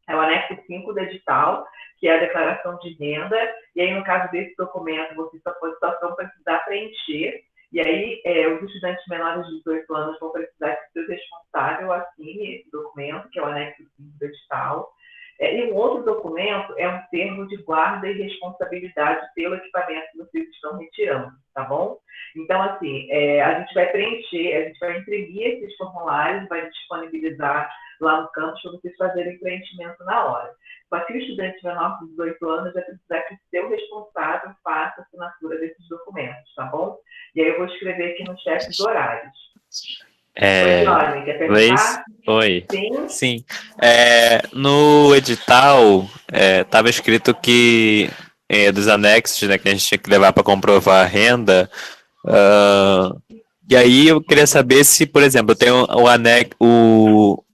o anexo 5 do edital, que é a declaração de renda, e aí, no caso desse documento, vocês só vão precisar preencher, e aí os estudantes menores de 18 anos vão precisar que o seu responsável assine esse documento, que é o anexo 5 do edital. E um outro documento é um termo de guarda e responsabilidade pelo equipamento que vocês estão retirando, tá bom? Então, assim, a gente vai preencher, a gente vai imprimir esses formulários, vai disponibilizar lá no campus para vocês fazerem preenchimento na hora. Só que o estudante menor de 18 anos vai precisar que o seu responsável faça a assinatura desses documentos, tá bom? E aí eu vou escrever aqui no chat os horários. Oi, Johnny, quer perguntar? Oi. Sim? Sim. No edital, estava escrito que dos anexos, né, que a gente tinha que levar para comprovar a renda. E aí eu queria saber se, por exemplo, eu tenho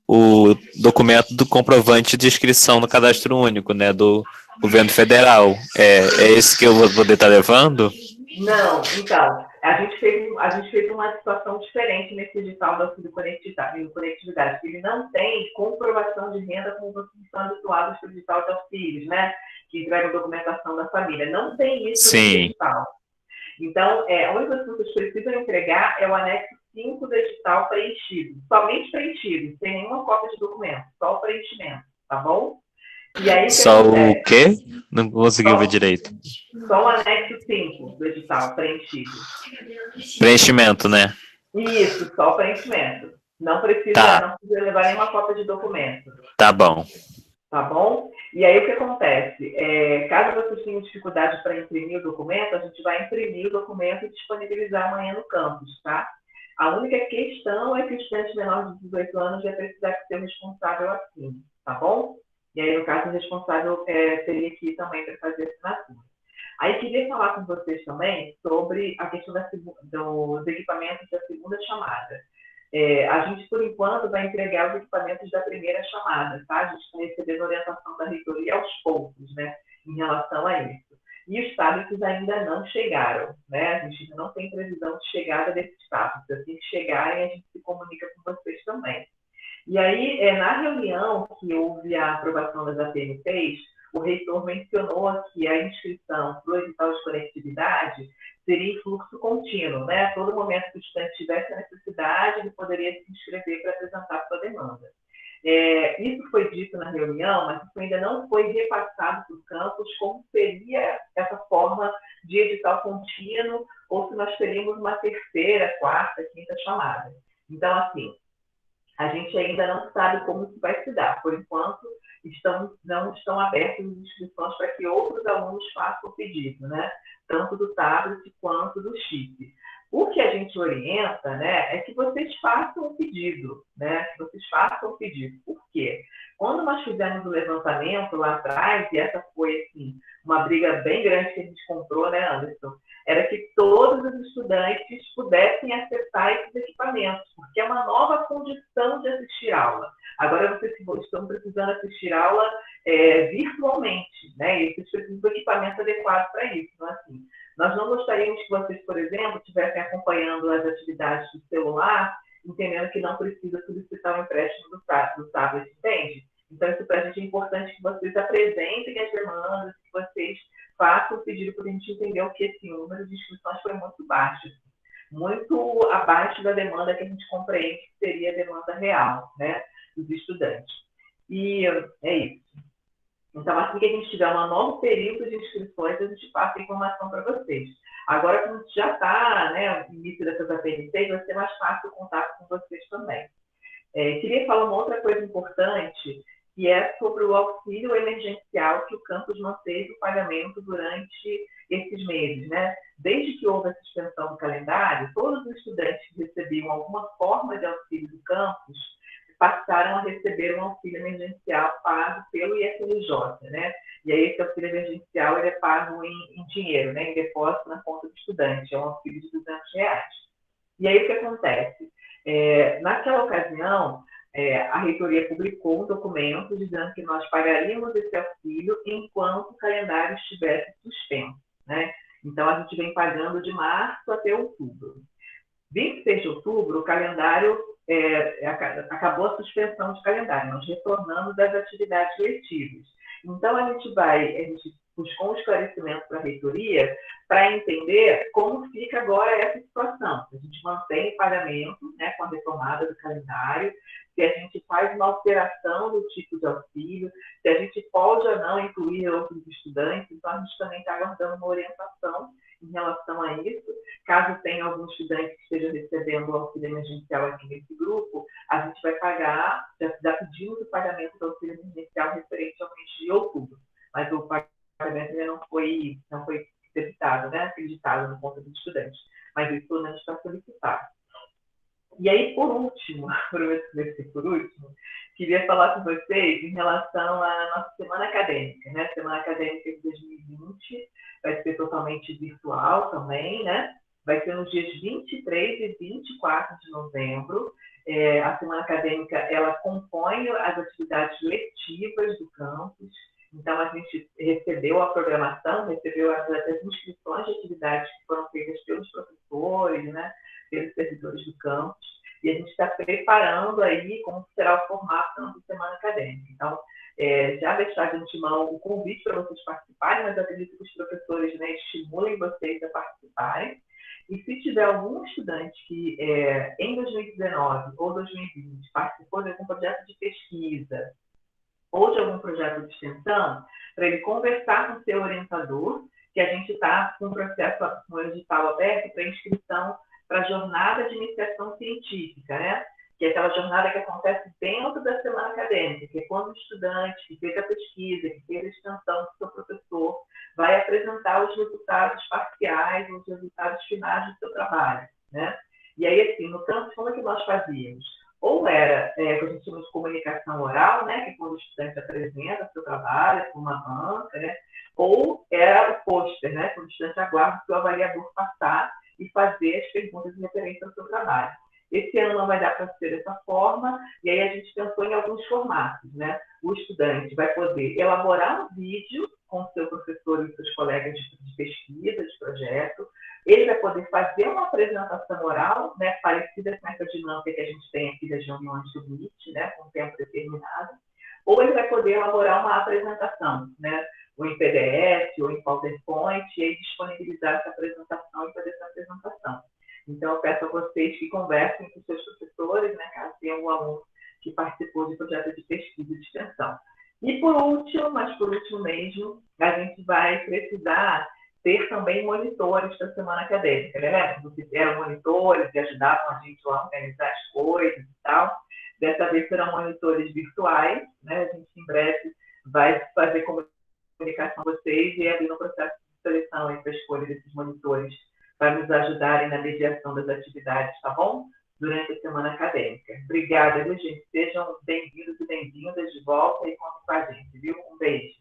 o documento do comprovante de inscrição no cadastro único, né, do governo federal. É esse que eu vou poder estar levando? Não, então, a gente fez uma situação diferente nesse edital da auxílio conectividade, que ele não tem comprovação de renda como vocês estão habituados para o edital de auxílios, né? Que entrega a documentação da família. Não tem isso no edital. Então, a única coisa que vocês precisam entregar é o anexo 5 do edital preenchido. Somente preenchido, sem nenhuma cópia de documento, só o preenchimento, tá bom? E aí, só o quê? Não consegui ver direito. Só o anexo 5 do edital preenchido. Preenchimento, né? Isso, só o preenchimento. Não precisa levar nenhuma cópia de documento. Tá bom. Tá bom? E aí o que acontece? Caso vocês tenham dificuldade para imprimir o documento, a gente vai imprimir o documento e disponibilizar amanhã no campus, tá? A única questão é que o estudante menor de 18 anos vai precisar ser o responsável assine, tá bom? E aí, no caso, o responsável teria que ir também para fazer a assinatura. Aí, queria falar com vocês também sobre a questão dos equipamentos da segunda chamada. A gente, por enquanto, vai entregar os equipamentos da primeira chamada, tá? A gente está recebendo orientação da reitoria aos poucos, né, em relação a isso. E os tablets ainda não chegaram, né? A gente ainda não tem previsão de chegada desses tablets. Assim que chegarem, a gente se comunica com vocês também. E aí, na reunião que houve a aprovação das APNTs, o reitor mencionou que a inscrição para o edital de conectividade seria em fluxo contínuo, né? A todo momento que o estudante tivesse a necessidade, ele poderia se inscrever para apresentar sua demanda. Isso foi dito na reunião, mas isso ainda não foi repassado para o campus como seria essa forma de edital contínuo, ou se nós teríamos uma terceira, quarta, quinta chamada. Então, assim, a gente ainda não sabe como isso vai se dar. Por enquanto, não estão abertas as inscrições para que outros alunos façam o pedido, né? Tanto do tablet quanto do chip. O que a gente orienta, né, é que vocês façam o pedido, né? Que vocês façam o pedido. Por quê? Quando nós fizemos o levantamento lá atrás, e essa foi, assim, uma briga bem grande que a gente comprou, né, Anderson? Era que todos os estudantes pudessem acessar esses equipamentos, porque é uma nova condição de assistir aula. Agora vocês estão precisando assistir aula virtualmente, né? E vocês precisam do equipamento adequado para isso. Então, assim, nós não gostaríamos que vocês, por exemplo, estivessem acompanhando as atividades do celular, entendendo que não precisa solicitar um empréstimo do tablet, entende? Então, isso para a gente é importante que vocês apresentem as demandas, que vocês façam o pedido para a gente entender o que esse número de inscrições foi muito baixo, muito abaixo da demanda que a gente compreende que seria a demanda real, né, dos estudantes. E é isso. Então, assim que a gente tiver um novo período de inscrições, a gente passa a informação para vocês. Agora, como já está, né, no início dessas APNTs, vai ser mais fácil o contato com vocês também. Queria falar uma outra coisa importante, que é sobre o auxílio emergencial que o campus manteve o pagamento durante esses meses, né? Desde que houve a suspensão do calendário, todos os estudantes que recebiam alguma forma de auxílio do campus passaram a receber um auxílio emergencial pago pelo IFRJ, né? E aí esse auxílio emergencial ele é pago em dinheiro, né? Em depósito na conta do estudante, é um auxílio de R$200. E aí o que acontece? Naquela ocasião, a reitoria publicou um documento dizendo que nós pagaríamos esse auxílio enquanto o calendário estivesse suspenso, né? Então, a gente vem pagando de março até outubro. 26 de outubro, o calendário, acabou a suspensão de calendário, nós retornamos das atividades letivas. Então, a gente buscou um esclarecimento para a reitoria para entender como fica agora essa situação. A gente mantém o pagamento, né, com a retomada do calendário, se a gente faz uma alteração do tipo de auxílio, se a gente pode ou não incluir outros estudantes. Então, a gente também está aguardando uma orientação em relação a isso. Caso tenha algum estudante que esteja recebendo o auxílio emergencial aqui nesse grupo, a gente vai pagar, já pedimos o pagamento do auxílio emergencial referente ao mês de outubro, mas o pagamento ainda não foi debitado, né, acreditado no conta do estudante, mas isso pelo menos está solicitado. E aí, por último, queria falar com vocês em relação à nossa semana acadêmica, né? Semana acadêmica de 2020 vai ser totalmente virtual também, né? Vai ser nos dias 23 e 24 de novembro. A semana acadêmica, ela compõe as atividades letivas do campus. Então, a gente recebeu a programação, recebeu as inscrições de atividades que foram feitas pelos professores, né, pelos servidores do campus, e a gente está preparando aí como será o formato da semana acadêmica. Então, já deixar de antemão o convite para vocês participarem, mas acredito que os professores, né, estimulem vocês a participarem. E se tiver algum estudante que em 2019 ou 2020 participou de algum projeto de pesquisa ou de algum projeto de extensão, para ele conversar com o seu orientador, que a gente está com um processo, com o edital aberto para inscrição para a jornada de iniciação científica, né? Que é aquela jornada que acontece dentro da semana acadêmica, que é quando o estudante que fez a pesquisa, que fez a extensão do seu professor, vai apresentar os resultados parciais, os resultados finais do seu trabalho, né? E aí, assim, no campus, como é que nós fazíamos? Ou era, que a gente chama de comunicação oral, né, que é quando o estudante apresenta seu trabalho com uma banca, né, ou era o pôster, né, quando o estudante aguarda o seu avaliador passar e fazer as perguntas referentes ao seu trabalho. Esse ano não vai dar para ser dessa forma, e aí a gente pensou em alguns formatos, né? O estudante vai poder elaborar um vídeo com o seu professor e os seus colegas de pesquisa, de projeto. Ele vai poder fazer uma apresentação oral, né, parecida com essa dinâmica que a gente tem aqui das reuniões do Meet, né, com tempo determinado. Ou ele vai poder elaborar uma apresentação, né, ou em PDF, ou em PowerPoint, e aí disponibilizar essa apresentação e fazer essa apresentação. Então, eu peço a vocês que conversem com seus professores, né, caso tenha algum aluno que participou de projeto de pesquisa e de extensão. E por último, mas por último mesmo, a gente vai precisar ter também monitores da semana acadêmica, né? Vocês eram monitores e ajudavam a gente a organizar as coisas e tal. Dessa vez serão monitores virtuais, né? A gente em breve vai fazer comunicação com vocês e abrir um processo de seleção para a escolha desses monitores para nos ajudarem na mediação das atividades, tá bom? Durante a semana acadêmica. Obrigada, viu, gente? Sejam bem-vindos e bem-vindas de volta e contem com a gente, viu? Um beijo.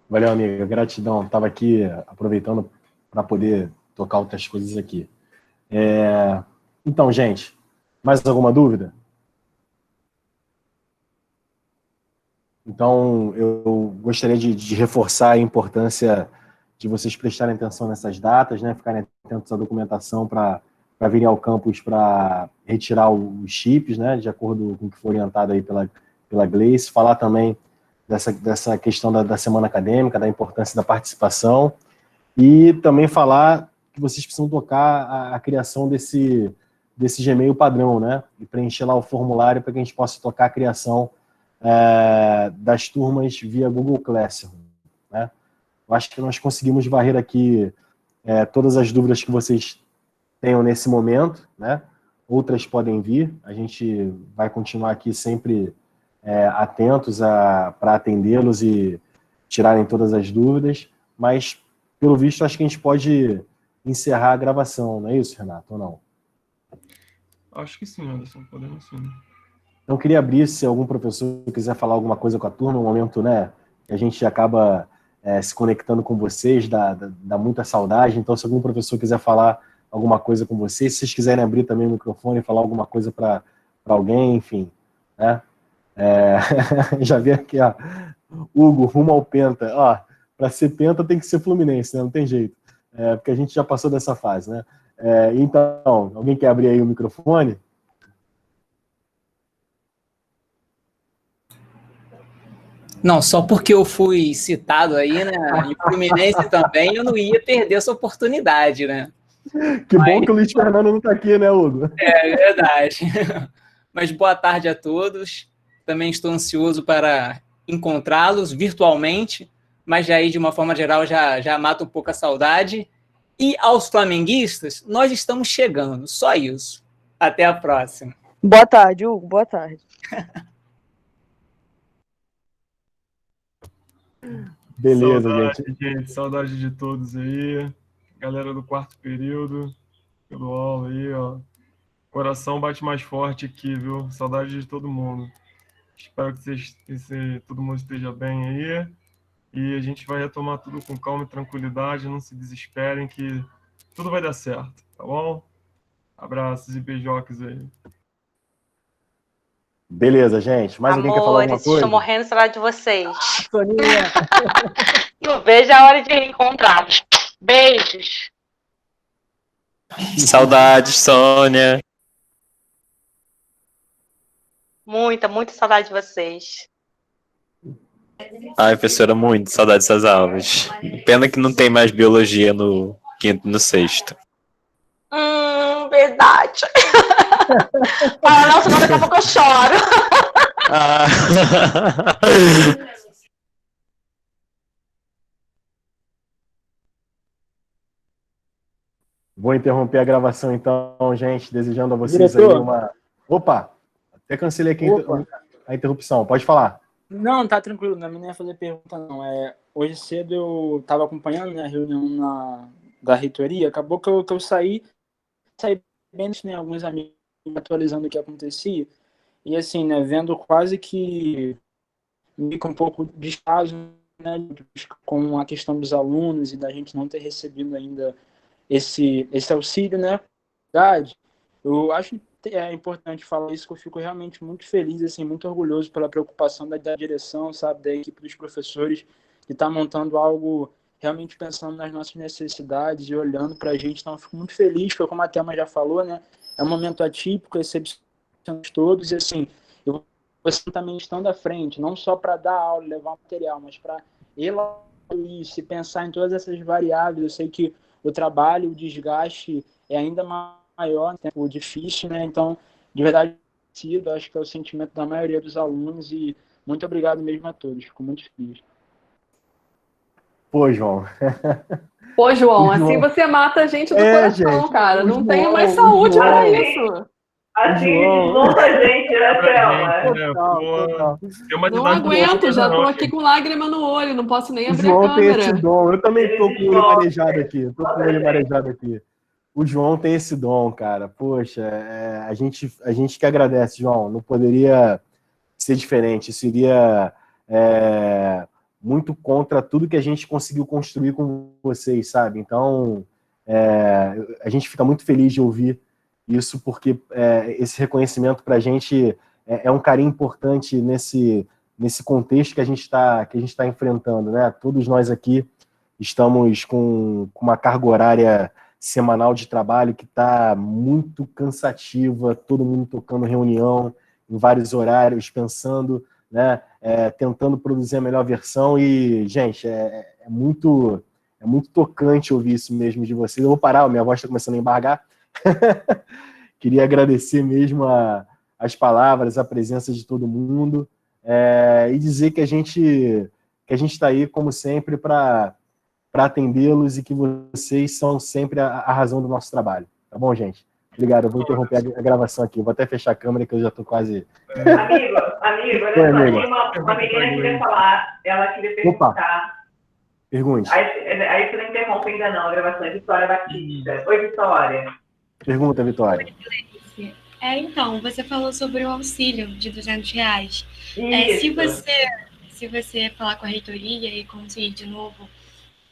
Valeu, amiga. Gratidão. Estava aqui aproveitando para poder tocar outras coisas aqui. Então, gente, mais alguma dúvida? Então, eu gostaria de reforçar a importância de vocês prestarem atenção nessas datas, né? Ficarem atentos à documentação para virem ao campus para retirar os chips, né? De acordo com o que foi orientado aí pela Gleice. Falar também dessa questão da semana acadêmica, da importância da participação, e também falar que vocês precisam tocar a criação desse Gmail padrão, né? E preencher lá o formulário para que a gente possa tocar a criação das turmas via Google Classroom, né? Eu acho que nós conseguimos varrer aqui todas as dúvidas que vocês tenham nesse momento, né? Outras podem vir, a gente vai continuar aqui sempre atentos para atendê-los e tirarem todas as dúvidas, mas, pelo visto, acho que a gente pode encerrar a gravação, não é isso, Renato, ou não? Acho que sim, Anderson, podemos sim. Então, eu queria abrir, se algum professor quiser falar alguma coisa com a turma, no momento, né, que a gente acaba se conectando com vocês, dá muita saudade. Então, se algum professor quiser falar alguma coisa com vocês, se vocês quiserem abrir também o microfone e falar alguma coisa para alguém, enfim, né? Já vi aqui, ó, Hugo, rumo ao Penta. Ó, para ser Penta tem que ser Fluminense, né? Não tem jeito, porque a gente já passou dessa fase, né? Então, alguém quer abrir aí o microfone? Não, só porque eu fui citado aí, né, em Fluminense também, eu não ia perder essa oportunidade, né? Que bom que o Luiz Fernando não está aqui, né, Hugo? É verdade. Mas boa tarde a todos. Também estou ansioso para encontrá-los virtualmente, mas já aí, de uma forma geral, já mata um pouco a saudade. E aos flamenguistas, nós estamos chegando, só isso. Até a próxima. Boa tarde, Hugo. Boa tarde. Beleza, saudade, gente. Saudade de todos aí. Galera do quarto período, pelo aula aí, ó. Coração bate mais forte aqui, viu? Saudade de todo mundo. Espero que todo mundo esteja bem aí. E a gente vai retomar tudo com calma e tranquilidade. Não se desesperem que tudo vai dar certo, tá bom? Abraços e beijocas aí. Beleza, gente. Mais alguém quer falar alguma coisa? Estou morrendo de saudade de vocês. Soninha. Não vejo a hora de reencontrá-los. Beijos. Saudades, Sônia. Muita saudade de vocês. Ai, professora, muito saudade dessas aulas. Pena que não tem mais biologia no quinto e no sexto. Verdade. Ah, não, senão daqui a pouco eu choro. Vou interromper a gravação então, gente, desejando a vocês Diretor. aí uma... Opa! Até cancelei aqui a interrupção. Pode falar. Não, tá tranquilo, não ia fazer pergunta, não. Hoje cedo eu tava acompanhando, né, a reunião da reitoria, acabou que eu saí bem, né, alguns amigos atualizando o que acontecia, e assim, né, vendo quase que meio que um pouco de descaso, né, com a questão dos alunos e da gente não ter recebido ainda esse auxílio, né, eu acho que é importante falar isso, que eu fico realmente muito feliz, assim, muito orgulhoso pela preocupação da direção, sabe, da equipe dos professores, de estar montando algo realmente pensando nas nossas necessidades e olhando para a gente. Então, eu fico muito feliz, foi como a Thelma já falou, né, é um momento atípico, excepcional de todos, e assim, você também estando à frente, não só para dar aula, levar material, mas para elaborar isso e pensar em todas essas variáveis. Eu sei que o trabalho, o desgaste é ainda maior, um tempo difícil, né? Então, de verdade, acho que é o sentimento da maioria dos alunos, e muito obrigado mesmo a todos, fico muito feliz. Pô, João. Pô, João, assim você mata a gente do coração, gente, cara. Não João, tenho mais saúde João. pra isso. Assim, desmonta a gente, né, Thelma? Não aguento, já tô aqui com lágrima no olho, não posso nem O abrir João a tem câmera. esse dom. Eu também tô com o olho marejado aqui. O João tem esse dom, cara. Poxa, a gente que agradece, João. Não poderia ser diferente. Isso iria muito contra tudo que a gente conseguiu construir com vocês, sabe? Então, a gente fica muito feliz de ouvir isso, porque esse reconhecimento para a gente é um carinho importante nesse contexto que a gente está enfrentando, né? Todos nós aqui estamos com uma carga horária semanal de trabalho que está muito cansativa, todo mundo tocando reunião em vários horários, pensando, né? Tentando produzir a melhor versão, e, gente, é muito tocante ouvir isso mesmo de vocês. Eu vou parar, minha voz está começando a embargar. Queria agradecer mesmo as palavras, a presença de todo mundo, e dizer que a gente está aí, como sempre, para atendê-los, e que vocês são sempre a razão do nosso trabalho. Tá bom, gente? Obrigado, eu vou interromper a gravação aqui. Vou até fechar a câmera, que eu já estou quase... Amigo, olha só, tem uma menina que queria falar, ela queria perguntar. Opa. Pergunte. Aí você não interrompe ainda não, a gravação é Vitória Batista. Oi, Vitória. Pergunta, Vitória. Então, você falou sobre o auxílio de R$200. Isso. se você falar com a reitoria e conseguir de novo,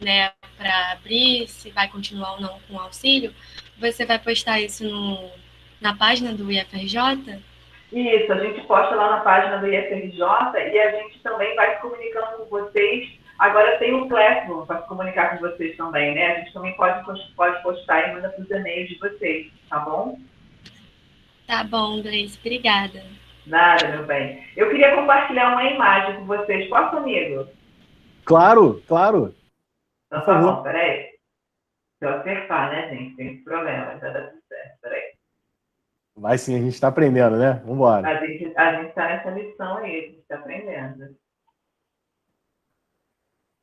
né, para abrir, se vai continuar ou não com o auxílio, você vai postar isso na página do IFRJ? Isso, a gente posta lá na página do IFRJ e a gente também vai se comunicando com vocês. Agora tem o Classroom para se comunicar com vocês também, né? A gente também pode postar e mandar para os e-mails de vocês, tá bom? Tá bom, Gleice, obrigada. Nada, meu bem. Eu queria compartilhar uma imagem com vocês. Posso, amigo? Claro, claro. Então Por tá favor. bom, peraí. Se eu acertar, né, gente? Tem esse problema, já dá tudo certo, peraí. Vai sim, a gente está aprendendo, né? Vamos embora. A gente está nessa lição aí, a gente está aprendendo.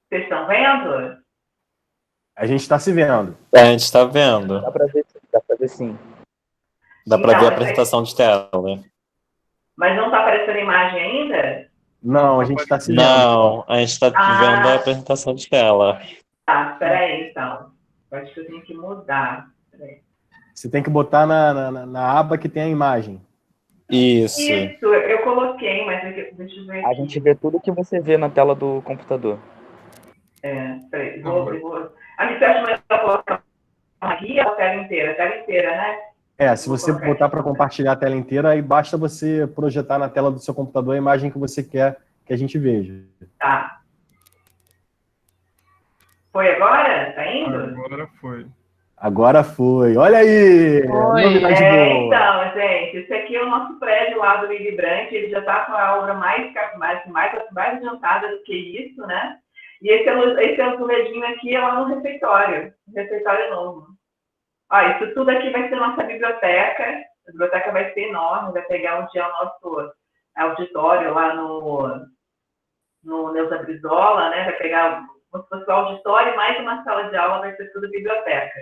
Vocês estão vendo? A gente está se vendo. A gente está vendo. Dá para ver, dá para ver sim. Dá para Então, ver a apresentação de tela, né? Mas não está aparecendo a imagem ainda? Não, a gente está se vendo. Não, a gente está vendo a apresentação de tela. Tá, peraí, então. Acho que eu tenho que mudar. Peraí. Você tem que botar na aba que tem a imagem. Isso. Isso, eu coloquei, mas deixa eu ver. A gente vê tudo que você vê na tela do computador. Peraí, vou. A gente acha melhor colocar aqui a tela inteira? A tela inteira, né? Se você botar para compartilhar a tela inteira, aí basta você projetar na tela do seu computador a imagem que você quer que a gente veja. Tá. Foi agora? Tá indo? Agora foi. Agora foi. Olha aí! Novidade boa. Então, gente, esse aqui é o nosso prédio lá do Willy Brandt. Ele já está com a obra mais adiantada do que isso, né? E esse azulejinho aqui é lá no refeitório novo. Ó, isso tudo aqui vai ser nossa biblioteca. A biblioteca vai ser enorme, vai pegar onde é o nosso auditório lá no Neuza Brizola, né? Vai pegar como se fosse o auditório, mais uma sala de aula, vai ser tudo biblioteca.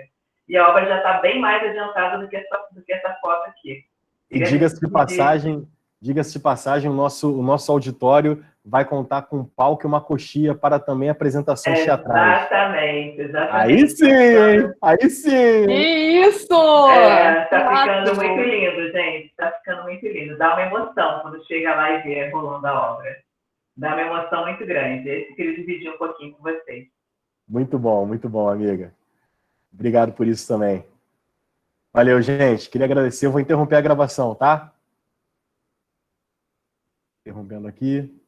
E a obra já está bem mais adiantada do que essa foto aqui. E diga-se de passagem, o nosso auditório vai contar com um palco e uma coxia para também apresentações teatrais. Exatamente. Aí sim! Aí sim! Isso! Tá ficando muito lindo, gente. Tá ficando muito lindo. Dá uma emoção quando chega lá e vê rolando a obra. Dá uma emoção muito grande. Esse que eu queria dividir um pouquinho com vocês. Muito bom, amiga. Obrigado por isso também. Valeu, gente. Queria agradecer. Eu vou interromper a gravação, tá? Interrompendo aqui.